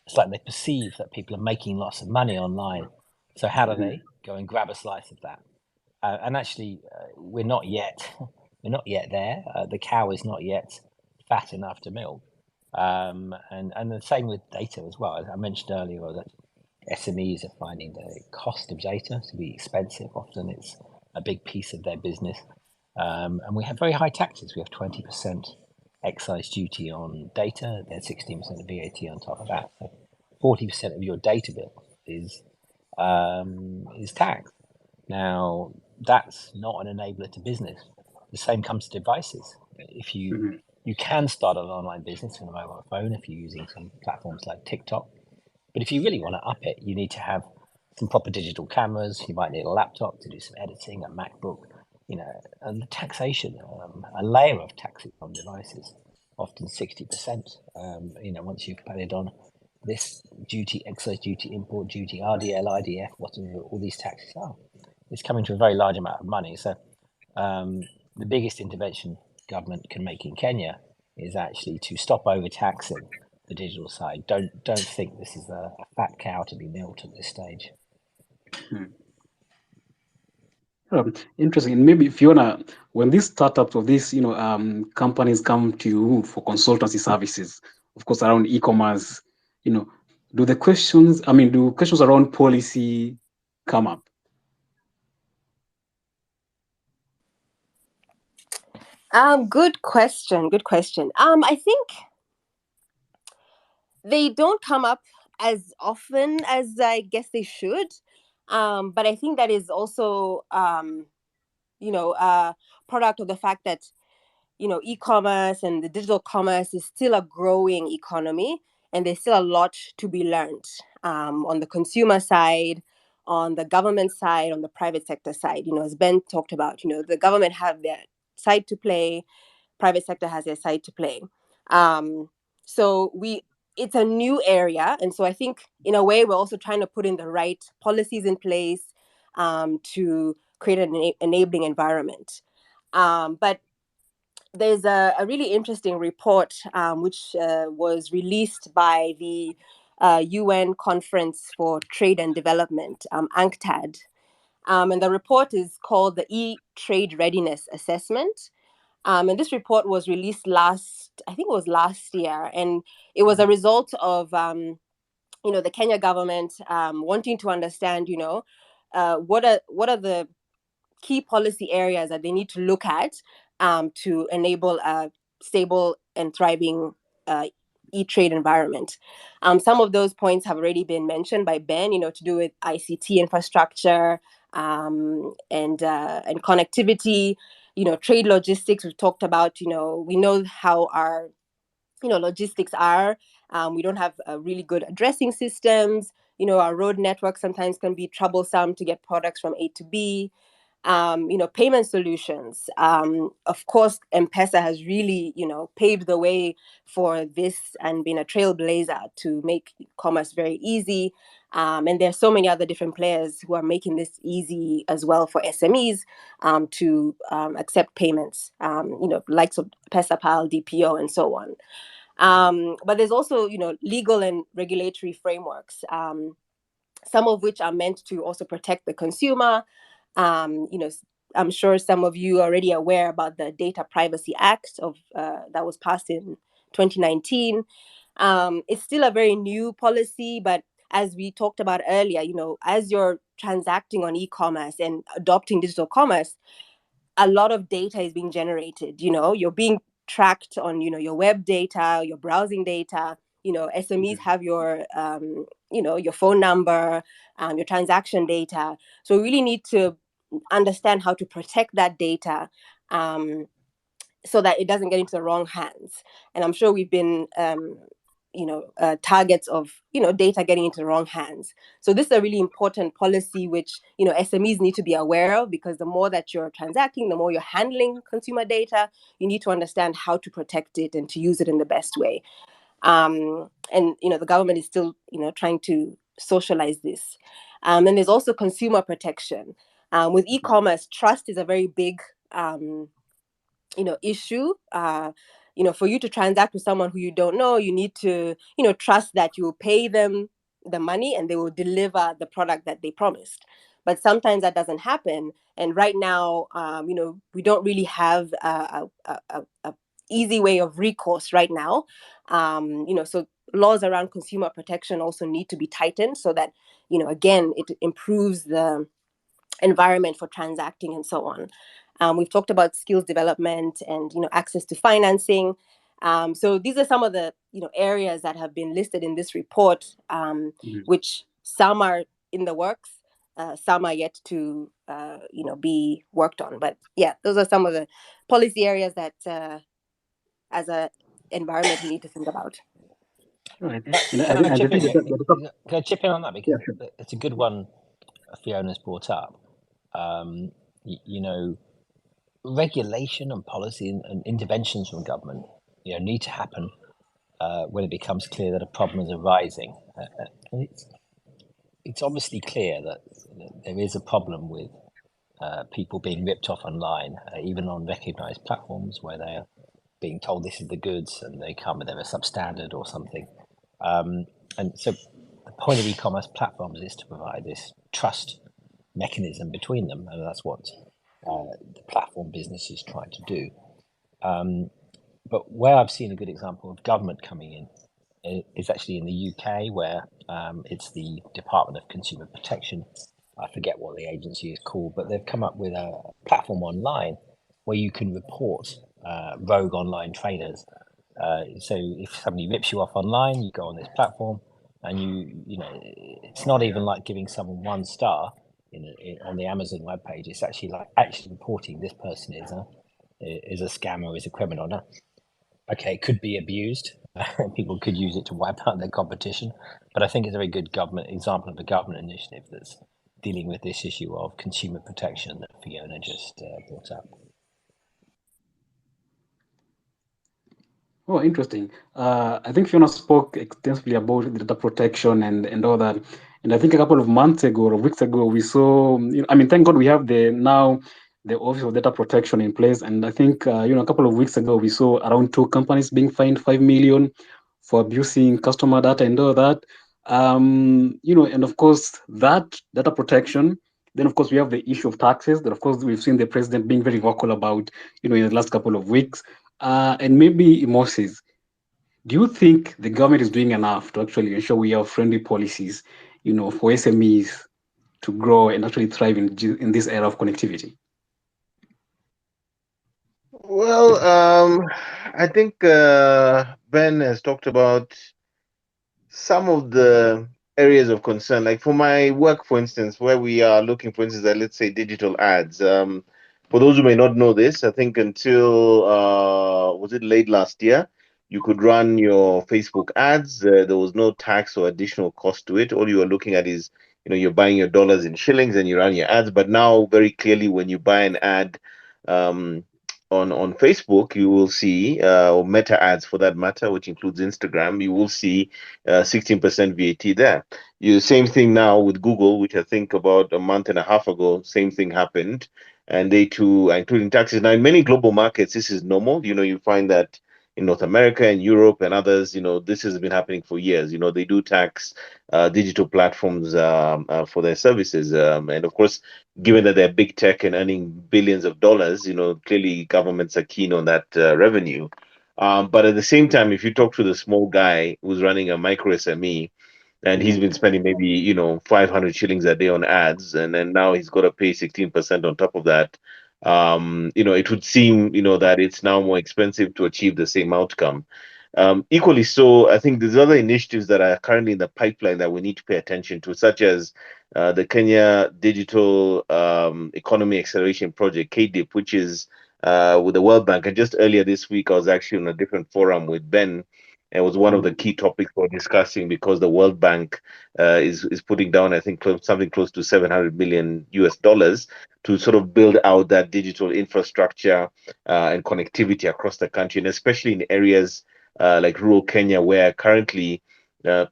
It's like they perceive that people are making lots of money online. So how do they go and grab a slice of that? And actually, we're not yet there. The cow is not yet fat enough to milk. And the same with data as well. As I mentioned earlier, that SMEs are finding the cost of data to be expensive. Often it's a big piece of their business. And we have very high taxes. We have 20% excise duty on data, then 16% of VAT on top of that. So 40% of your data bill is taxed. Now, that's not an enabler to business. The same comes to devices. If you can start an online business on a mobile phone if you're using some platforms like TikTok, but if you really want to up it, you need to have some proper digital cameras. You might need a laptop to do some editing, a MacBook, and the taxation, a layer of taxes on devices, often 60%. Once you've paid on this duty, excise duty, import duty, RDL, IDF, whatever all these taxes are, it's coming to a very large amount of money. So the biggest intervention government can make in Kenya is actually to stop overtaxing the digital side. Don't think this is a fat cow to be milked at this stage. Interesting. Maybe Fiona, when these startups or these companies come to you for consultancy services, of course around e-commerce, do questions around policy come up? Good question. I think they don't come up as often as I guess they should. But I think that is also, a product of the fact that, e-commerce and the digital commerce is still a growing economy, and there's still a lot to be learned on the consumer side, on the government side, on the private sector side. As Ben talked about, the government have their side to play, private sector has their side to play. So it's a new area, and so I think in a way we're also trying to put in the right policies in place to create an enabling environment. But there's a really interesting report which was released by the UN Conference for Trade and Development, UNCTAD. And the report is called the E-Trade Readiness Assessment. And this report was released last year. And it was a result of, the Kenya government wanting to understand, what are the key policy areas that they need to look at to enable a stable and thriving e-trade environment. Some of those points have already been mentioned by Ben, to do with ICT infrastructure and connectivity, trade logistics. We've talked about, we know how our, logistics are. We don't have really good addressing systems. Our road network sometimes can be troublesome to get products from A to B. Payment solutions. Of course, M-Pesa has really, paved the way for this and been a trailblazer to make commerce very easy. And there's so many other different players who are making this easy as well for SMEs to accept payments, likes of PesaPal, DPO, and so on. But there's also, legal and regulatory frameworks, some of which are meant to also protect the consumer. I'm sure some of you are already aware about the Data Privacy Act that was passed in 2019. It's still a very new policy, but as we talked about earlier, as you're transacting on e-commerce and adopting digital commerce, a lot of data is being generated. You're being tracked on, your web data, your browsing data. SMEs have your, your phone number, your transaction data. So we really need to understand how to protect that data so that it doesn't get into the wrong hands. And I'm sure we've been targets of data getting into the wrong hands. So this is a really important policy which SMEs need to be aware of, because the more that you're transacting, the more you're handling consumer data, you need to understand how to protect it and to use it in the best way. And the government is still trying to socialize this. And there's also consumer protection. With e-commerce, trust is a very big issue. For you to transact with someone who you don't know, you need to, trust that you will pay them the money and they will deliver the product that they promised. But sometimes that doesn't happen. And right now, we don't really have a easy way of recourse right now. So laws around consumer protection also need to be tightened so that, again, it improves the environment for transacting and so on. We've talked about skills development and access to financing. So these are some of the areas that have been listed in this report, which some are in the works, some are yet to be worked on. But yeah, those are some of the policy areas that as an environment we need to think about. Right. Can I chip in on that? Because it's a good one Fiona's brought up. Regulation and policy and interventions from government, need to happen when it becomes clear that a problem is arising. And it's obviously clear that there is a problem with people being ripped off online, even on recognised platforms where they're being told this is the goods and they come and they're a substandard or something. And so the point of e-commerce platforms is to provide this trust mechanism between them, and that's what the platform business is trying to do. But where I've seen a good example of government coming in is actually in the UK, where it's the Department of Consumer Protection. I forget what the agency is called, but they've come up with a platform online where you can report rogue online traders. So if somebody rips you off online, you go on this platform, and it's not even like giving someone 1 star on the Amazon webpage. It's actually like reporting this person is a scammer, is a criminal. Now, okay, it could be abused. People could use it to wipe out their competition, but I think it's a very good government example of a government initiative that's dealing with this issue of consumer protection that Fiona just brought up. Oh, interesting. I think Fiona spoke extensively about the data protection and all that. And I think a couple of months ago or weeks ago, we saw, thank God we have the Office of Data Protection in place. And I think, a couple of weeks ago, we saw around 2 companies being fined 5 million for abusing customer data and all that. And of course, that data protection. Then, of course, we have the issue of taxes that, of course, we've seen the president being very vocal about, in the last couple of weeks. And maybe Moses, do you think the government is doing enough to actually ensure we have friendly policies, for SMEs to grow and actually thrive in this era of connectivity? Well, I think Ben has talked about some of the areas of concern. Like for my work, for instance, where we are looking, for instance, at, let's say, digital ads. For those who may not know this, I think until was it late last year, you could run your Facebook ads. There was no tax or additional cost to it. All you were looking at is you're buying your dollars in shillings and you run your ads. But now, very clearly, when you buy an ad um, on Facebook, you will see, or Meta ads for that matter, which includes Instagram, you will see 16% VAT there. Same thing now with Google, which I think about a month and a half ago, same thing happened, and they too are including taxes. Now, in many global markets, this is normal. You find that in North America and Europe and others, this has been happening for years. They do tax digital platforms for their services. And of course, given that they're big tech and earning billions of dollars, clearly governments are keen on that revenue. But at the same time, if you talk to the small guy who's running a micro SME, and he's been spending maybe 500 shillings a day on ads, and then now he's got to pay 16% on top of that. It would seem that it's now more expensive to achieve the same outcome. Equally so, I think there's other initiatives that are currently in the pipeline that we need to pay attention to, such as the Kenya Digital Economy Acceleration Project, KDIP, which is with the World Bank. And just earlier this week, I was actually on a different forum with Ben. It was one of the key topics we're discussing, because the World Bank is putting down, I think, something close to 700 million US dollars to sort of build out that digital infrastructure and connectivity across the country, and especially in areas like rural Kenya, where currently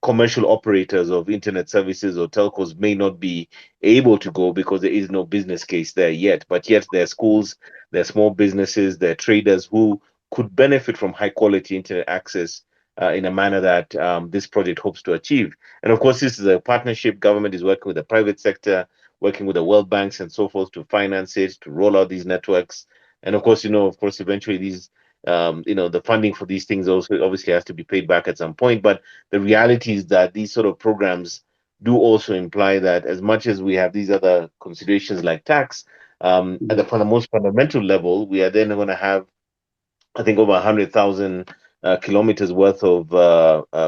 commercial operators of internet services or telcos may not be able to go because there is no business case there yet. But yet there are schools, there are small businesses, there are traders who could benefit from high quality internet access in a manner that this project hopes to achieve. And of course, this is a partnership. Government is working with the private sector, working with the world banks and so forth to finance it, to roll out these networks. And of course, eventually these the funding for these things also obviously has to be paid back at some point. But the reality is that these sort of programs do also imply that, as much as we have these other considerations like tax, at the most fundamental level, we are then going to have, I think, over 100,000 kilometers worth of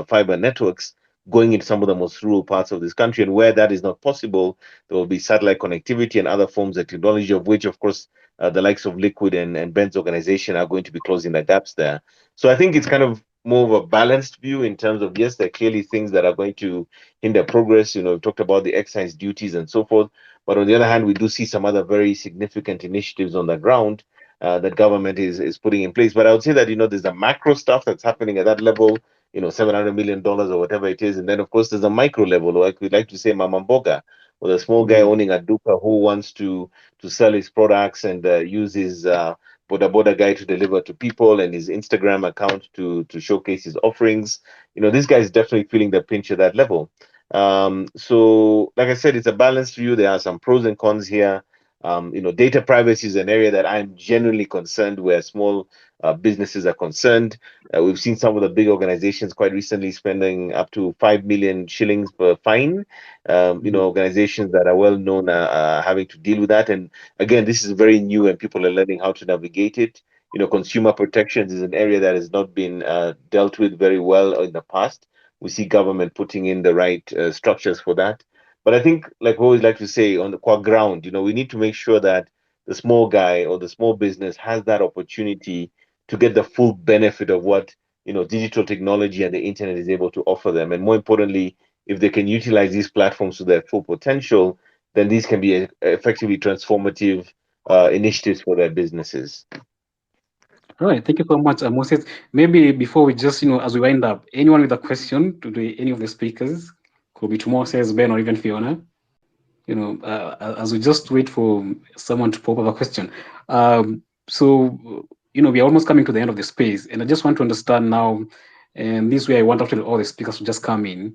fiber networks going into some of the most rural parts of this country. And where that is not possible, there will be satellite connectivity and other forms of technology, of which, of course, the likes of Liquid and Ben's organization are going to be closing the gaps there. So I think it's kind of more of a balanced view in terms of, yes, there are clearly things that are going to hinder progress. We talked about the excise duties and so forth. But on the other hand, we do see some other very significant initiatives on the ground that government is putting in place. But I would say that there's the macro stuff that's happening at that level, $700 million or whatever it is, and then of course there's a micro level, like we like to say, Mama Mboga, or the small guy owning a duka who wants to sell his products and use his boda boda guy to deliver to people, and his Instagram account to showcase his offerings. This guy is definitely feeling the pinch at that level. So, like I said, it's a balanced view. There are some pros and cons here. Data privacy is an area that I'm genuinely concerned where small businesses are concerned. We've seen some of the big organizations quite recently spending up to 5 million shillings per fine. Organizations that are well known are having to deal with that. And again, this is very new and people are learning how to navigate it. Consumer protections is an area that has not been dealt with very well in the past. We see government putting in the right structures for that. But I think, like we always like to say, on the core ground, we need to make sure that the small guy or the small business has that opportunity to get the full benefit of what digital technology and the internet is able to offer them. And more importantly, if they can utilize these platforms to their full potential, then these can be effectively transformative initiatives for their businesses. All right, thank you so much, Moses. Maybe before we just, as we wind up, anyone with a question to any of the speakers, could be to Moses, Ben, or even Fiona, as we just wait for someone to pop up a question. So, we are almost coming to the end of the space, and I just want to understand now, and this way I want actually all the speakers to just come in.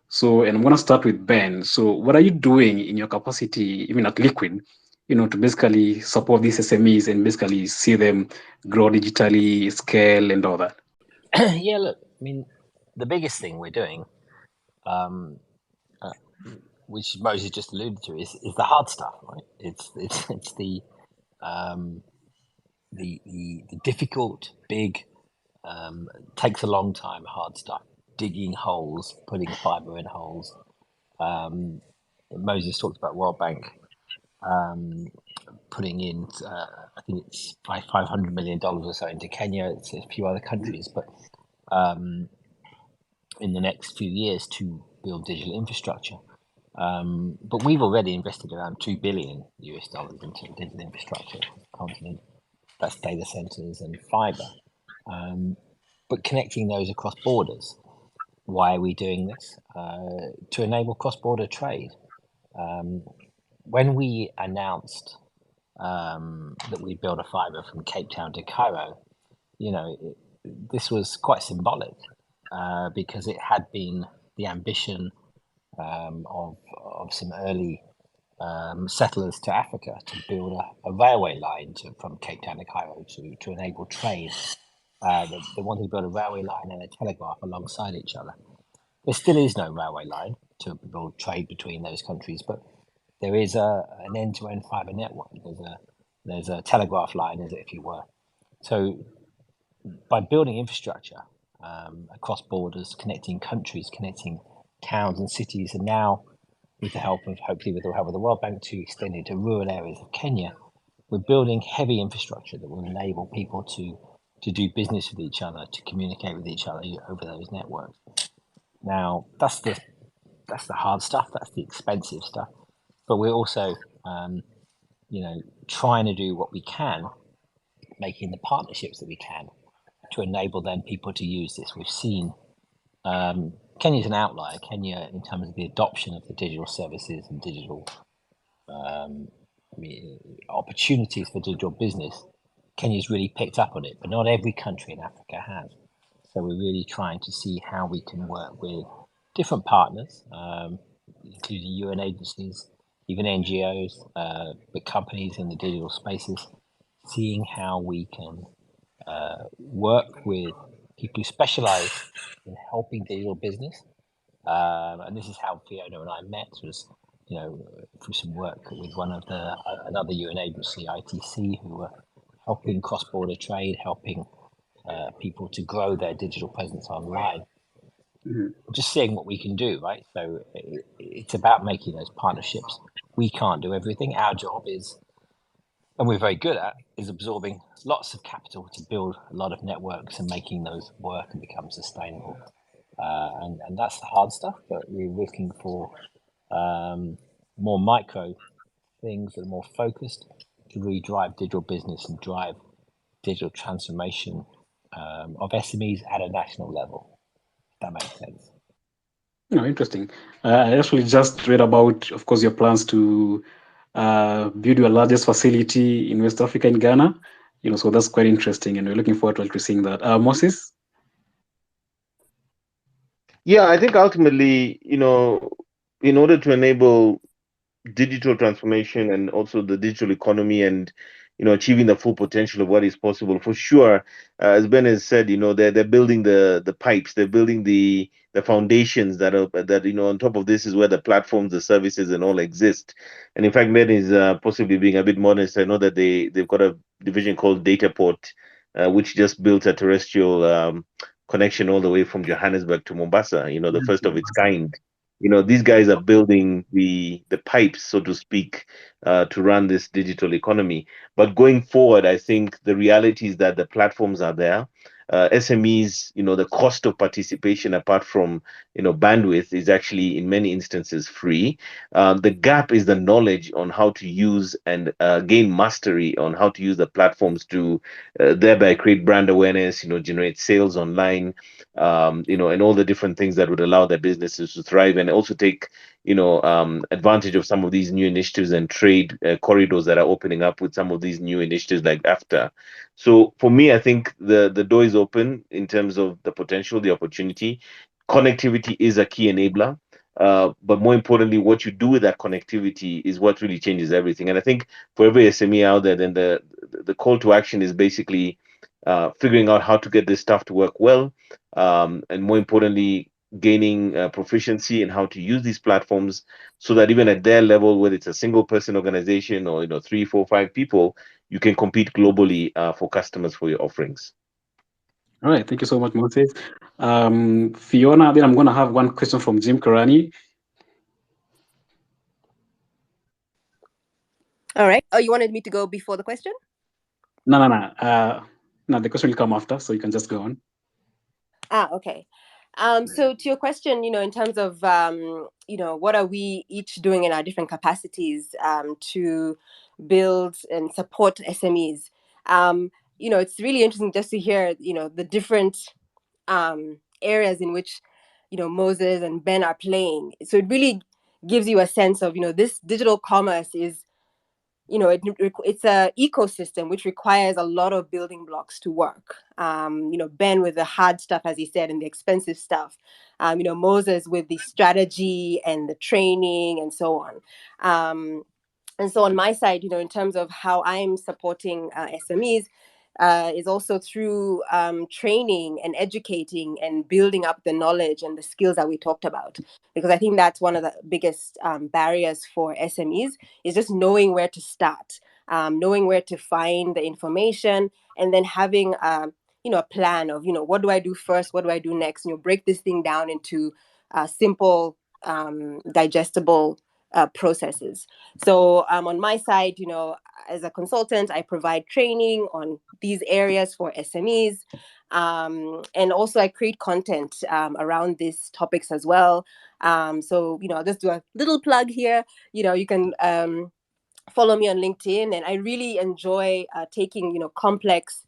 So, and I'm going to start with Ben. So, what are you doing in your capacity, even at Liquid, to basically support these SMEs and basically see them grow digitally, scale, and all that? Yeah, look, I mean, the biggest thing we're doing, which Moses just alluded to, is the hard stuff, right? It's the difficult, big, takes a long time, hard stuff. Digging holes, putting fiber in holes. Moses talked about World Bank putting in, I think it's $500 million or so into Kenya. It's a few other countries, but in the next few years to build digital infrastructure. But we've already invested around $2 billion into digital infrastructure on the continent. That's data centers and fiber. But connecting those across borders. Why are we doing this? To enable cross-border trade. When we announced that we built a fiber from Cape Town to Cairo, this was quite symbolic because it had been the ambition of some early settlers to Africa to build a railway line from Cape Town to Cairo to enable trade. They wanted to build a railway line and a telegraph alongside each other. There still is no railway line to build trade between those countries, but there is an end-to-end fiber network. There's a telegraph line, if you were. So by building infrastructure across borders, connecting countries, connecting towns and cities, and now with the help of, hopefully with the help of the World Bank, to extend it to rural areas of Kenya, we're building heavy infrastructure that will enable people to do business with each other, to communicate with each other over those networks. Now, that's the hard stuff, that's the expensive stuff, but we're also, trying to do what we can, making the partnerships that we can to enable then people to use this. We've seen Kenya's an outlier. Kenya, in terms of the adoption of the digital services and digital opportunities for digital business, Kenya's really picked up on it, but not every country in Africa has. So we're really trying to see how we can work with different partners, including UN agencies, even NGOs, but companies in the digital spaces, seeing how we can work with people who specialize in helping digital business. And this is how Fiona and I met, was through some work with another UN agency, ITC, who were helping cross-border trade, helping people to grow their digital presence online. Just seeing what we can do, right? So it's about making those partnerships. We can't do everything. Our job is, and we're very good at, is absorbing lots of capital to build a lot of networks and making those work and become sustainable. And that's the hard stuff, but we're looking for more micro things that are more focused to really drive digital business and drive digital transformation of SMEs at a national level. If that makes sense. Interesting. I actually just read about, of course, your plans to build your largest facility in West Africa, in Ghana. So that's quite interesting, and we're looking forward to seeing that. Moses? Yeah, I think ultimately, in order to enable digital transformation and also the digital economy and achieving the full potential of what is possible, for sure, as Ben has said, they're building the pipes, they're building the foundations that on top of this is where the platforms, the services and all exist. And in fact, Ben is possibly being a bit modest. I know that they've got a division called Dataport, which just built a terrestrial connection all the way from Johannesburg to Mombasa, the first of its kind. These guys are building the pipes, so to speak, to run this digital economy. But going forward, I think the reality is that the platforms are there. SMEs, the cost of participation, apart from bandwidth, is actually in many instances free. The gap is the knowledge on how to use and gain mastery on how to use the platforms to thereby create brand awareness, generate sales online, and all the different things that would allow their businesses to thrive, and also take advantage of some of these new initiatives and trade corridors that are opening up with some of these new initiatives like AfCFTA. So for me, I think the door is open in terms of the potential, the opportunity. Connectivity is a key enabler. But more importantly, what you do with that connectivity is what really changes everything. And I think for every SME out there, then the call to action is basically figuring out how to get this stuff to work well, and more importantly, gaining proficiency in how to use these platforms so that even at their level, whether it's a single person organization or 3, 4, 5 people, you can compete globally for customers for your offerings. All right, thank you so much, Moses. Fiona, then I'm going to have one question from Jim Karani. All right. Oh, you wanted me to go before the question? No, the question will come after, so you can just go on. Okay. So to your question, in terms of, what are we each doing in our different capacities to build and support SMEs? It's really interesting just to hear, the different areas in which, Moses and Ben are playing. So it really gives you a sense of, this digital commerce is, it's a ecosystem which requires a lot of building blocks to work. Ben with the hard stuff, as he said, and the expensive stuff. Moses with the strategy and the training and so on. And so on my side, in terms of how I'm supporting SMEs, is also through training and educating and building up the knowledge and the skills that we talked about. Because I think that's one of the biggest barriers for SMEs is just knowing where to start, knowing where to find the information, and then having a plan of, what do I do first? What do I do next? Break this thing down into simple, digestible processes. So on my side, as a consultant, I provide training on these areas for SMEs. And also I create content around these topics as well. So, I'll just do a little plug here. You can follow me on LinkedIn, and I really enjoy taking, complex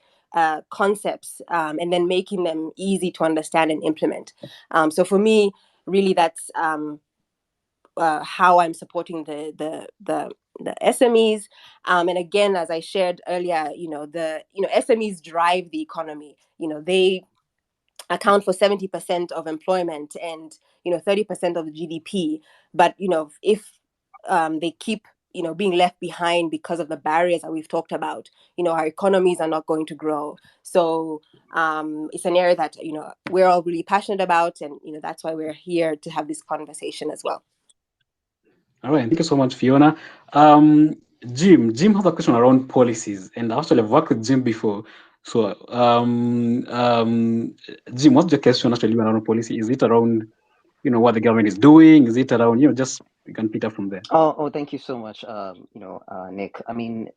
concepts and then making them easy to understand and implement. So for me, really, that's how I'm supporting the SMEs. And again, as I shared earlier, the SMEs drive the economy. They account for 70% of employment and 30% of the GDP. But if they keep being left behind because of the barriers that we've talked about, our economies are not going to grow. So it's an area that we're all really passionate about, and that's why we're here to have this conversation as well. All right, thank you so much, Fiona. Jim has a question around policies, and actually I've worked with Jim before. So, Jim, what's the question actually around policy? Is it around, what the government is doing? Is it around, just you can pick up from there. Oh, thank you so much, Nick. I mean,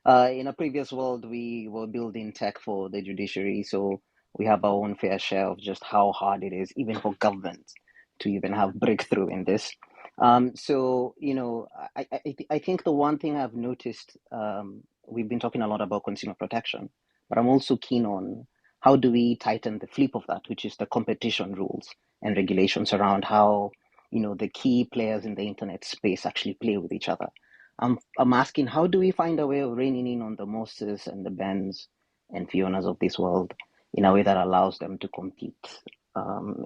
in a previous world, we were building tech for the judiciary, so we have our own fair share of just how hard it is, even for government, to even have breakthrough in this. So, I think the one thing I've noticed, we've been talking a lot about consumer protection, but I'm also keen on how do we tighten the flip of that, which is the competition rules and regulations around how the key players in the internet space actually play with each other. I'm asking, how do we find a way of reining in on the Moses and the Bens and Fionas of this world in a way that allows them to compete,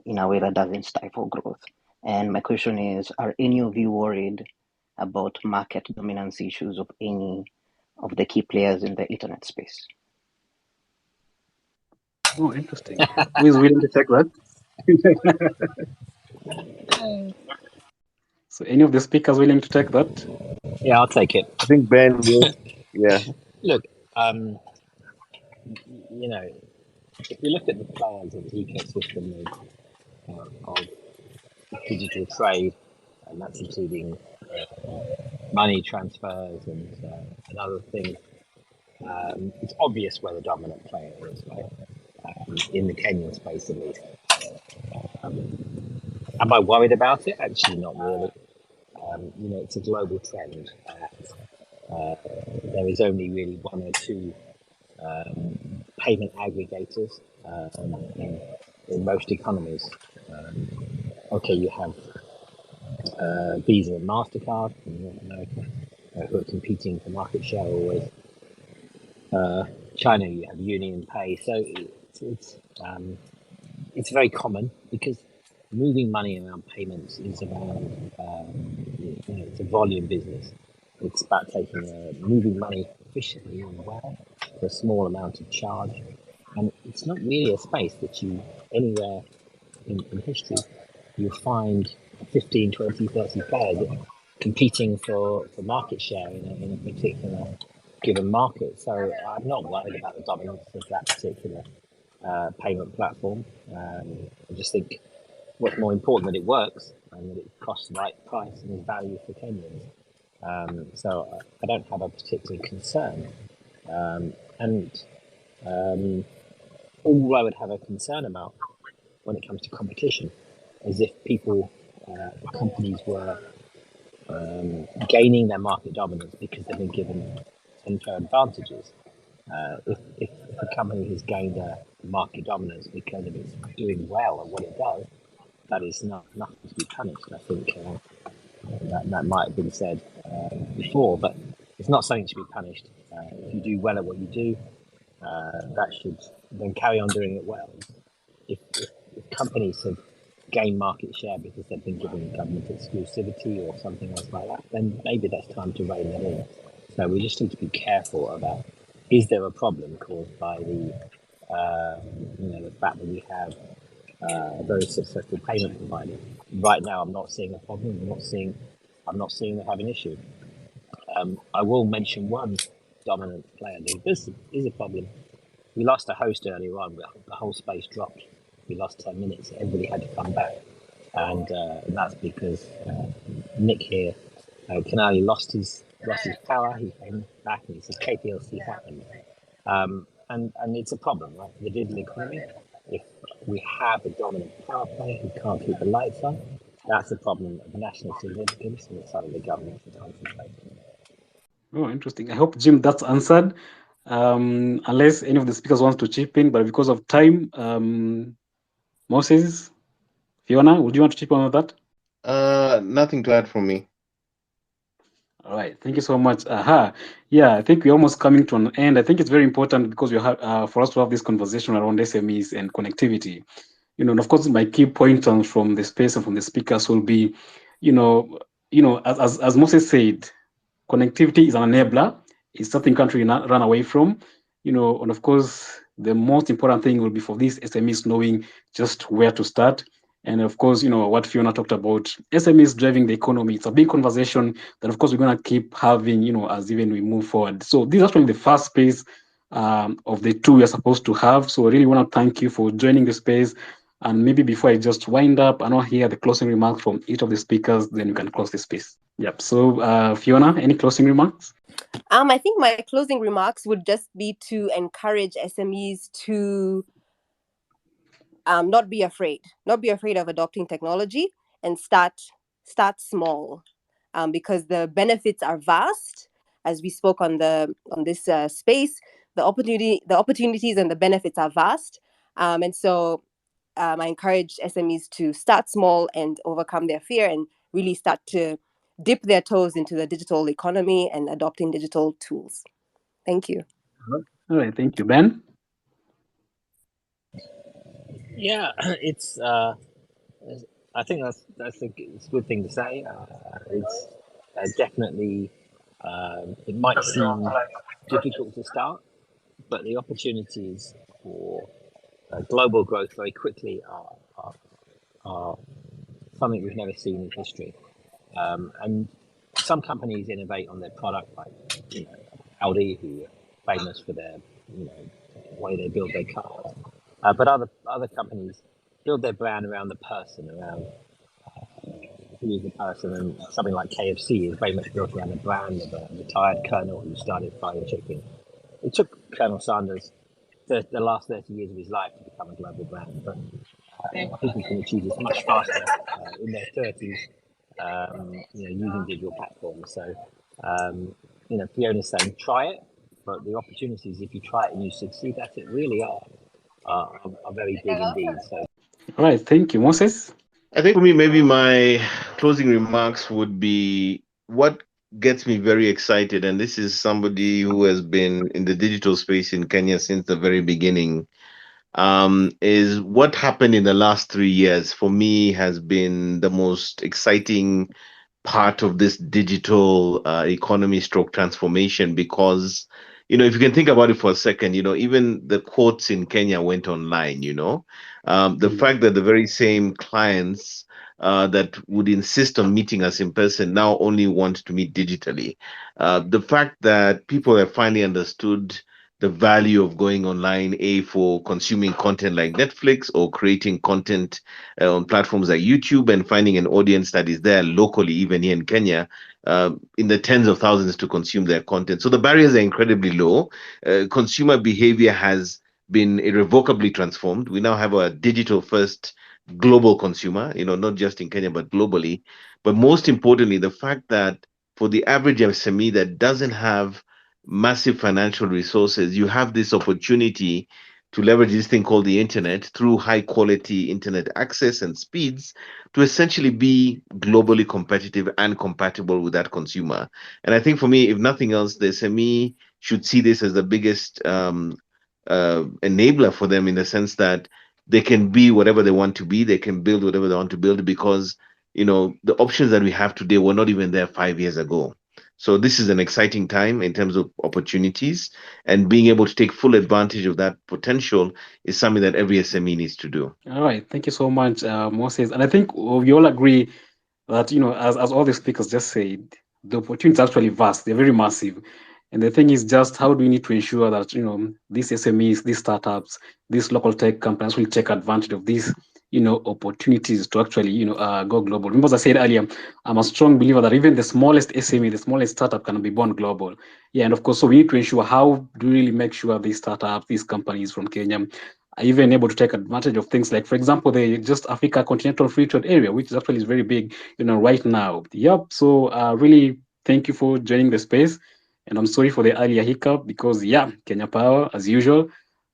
in a way that doesn't stifle growth? And my question is, are any of you worried about market dominance issues of any of the key players in the internet space? Oh, interesting. Who is willing to take that? So any of the speakers willing to take that? Yeah, I'll take it. I think Ben will. Yeah. Look, if you look at the players of the ecosystem of digital trade, and that's including money transfers and other things, it's obvious where the dominant player is, right? In the Kenyan space, at least. Am I worried about it? Actually, not really. It's a global trend. There is only really one or two payment aggregators in most economies. You have Visa and MasterCard in North America, who are competing for market share always. China, you have Union Pay. So it's very common because moving money around payments is around, it's a volume business. It's about moving money efficiently and well for a small amount of charge. And it's not really a space that you, anywhere in history, you'll find 15, 20, 30 players competing for market share in a particular given market. So I'm not worried about the dominance of that particular payment platform. I just think what's more important that it works and that it costs the right price and is value for Kenyans. So I don't have a particular concern. All I would have a concern about when it comes to competition, as if companies were gaining their market dominance because they've been given unfair advantages. If a company has gained a market dominance because of its doing well at what it does, that is nothing to be punished. I think that might have been said before, but it's not something to be punished. If you do well at what you do, that should then carry on doing it well. If companies have gained market share because they've been given government exclusivity or something else like that, then maybe that's time to rein that in. So we just need to be careful about, is there a problem caused by the fact that we have a very successful payment provider? Right now, I'm not seeing a problem. I'm not seeing they have an issue. I will mention one dominant player. This is a problem. We lost a host earlier on. The whole space dropped. We lost 10 minutes. Everybody had to come back, and that's because Nick here, Canali lost his power. He came back and he said KPLC happened, and it's a problem, right? The digital economy. If we have a dominant power player who can't keep the lights on, that's a problem of national significance, and it's something the government should concentrate on. Oh, interesting. I hope, Jim, that's answered. Unless any of the speakers wants to chip in, but because of time, Moses, Fiona, would you want to chip in on that? Nothing to add from me. All right, thank you so much. Yeah, I think we're almost coming to an end. I think it's very important because we have for us to have this conversation around SMEs and connectivity. And of course, my key pointers from the space and from the speakers will be, as Moses said, connectivity is an enabler. It's something country run away from. And of course, the most important thing will be for these SMEs knowing just where to start. And of course, what Fiona talked about, SMEs driving the economy. It's a big conversation that, of course, we're going to keep having, as even we move forward. So this is actually the first space of the two we're supposed to have. So I really want to thank you for joining the space. And maybe before I just wind up, I want to hear the closing remarks from each of the speakers, then you can close the space. Yep. So Fiona, any closing remarks? I think my closing remarks would just be to encourage SMEs to not be afraid of adopting technology, and start small, because the benefits are vast. As we spoke on this space, the opportunities and the benefits are vast, and so I encourage SMEs to start small and overcome their fear and really start to dip their toes into the digital economy and adopting digital tools. Thank you. All right, thank you, Ben. Yeah, it's. I think that's a good thing to say. It's definitely. It might seem difficult to start, but the opportunities for global growth very quickly are something we've never seen in history. And some companies innovate on their product, like Audi, who are famous for their way they build their cars. But other companies build their brand around the person, around who is the person, and something like KFC is very much built around the brand of a retired colonel who started frying chicken. It took Colonel Sanders the last 30 years of his life to become a global brand, but people can achieve this much faster in their 30s, using digital platforms. So, Fiona's saying try it, but the opportunities, if you try it and you succeed at it, really are very big indeed. So, all right, thank you, Moses. I think for me, maybe my closing remarks would be what gets me very excited, and this is somebody who has been in the digital space in Kenya since the very beginning, is what happened in the last 3 years for me has been the most exciting part of this digital economy stroke transformation, because if you can think about it for a second, even the courts in Kenya went online. The fact that the very same clients that would insist on meeting us in person now only want to meet digitally. The fact that people have finally understood the value of going online, for consuming content like Netflix or creating content on platforms like YouTube and finding an audience that is there locally, even here in Kenya, in the tens of thousands to consume their content. So the barriers are incredibly low. Consumer behavior has been irrevocably transformed. We now have a digital first global consumer, not just in Kenya, but globally. But most importantly, the fact that for the average SME that doesn't have massive financial resources, you have this opportunity to leverage this thing called the internet through high quality internet access and speeds to essentially be globally competitive and compatible with that consumer. And I think for me, if nothing else, the SME should see this as the biggest enabler for them, in the sense that they can be whatever they want to be, they can build whatever they want to build, because the options that we have today were not even there 5 years ago. So this is an exciting time in terms of opportunities, and being able to take full advantage of that potential is something that every SME needs to do. All right, thank you so much, Moses. And I think we all agree that, as all the speakers just said, the opportunity is actually vast. They're very massive. And the thing is just how do we need to ensure that, these SMEs, these startups, these local tech companies will take advantage of these, opportunities to actually, go global. Remember, as I said earlier, I'm a strong believer that even the smallest SME, the smallest startup can be born global. Yeah, and of course, so we need to ensure how do we really make sure these startups, these companies from Kenya are even able to take advantage of things like, for example, the just Africa Continental Free Trade Area, which is actually is very big, right now. Yep. So really thank you for joining the space. And I'm sorry for the earlier hiccup because, yeah, Kenya Power as usual.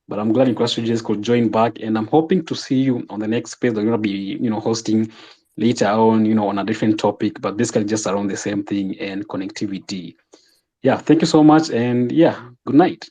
But I'm glad InCrossRegions could join back. And I'm hoping to see you on the next space that we're going to be, hosting later on, on a different topic, but basically just around the same thing and connectivity. Yeah, thank you so much. And yeah, good night.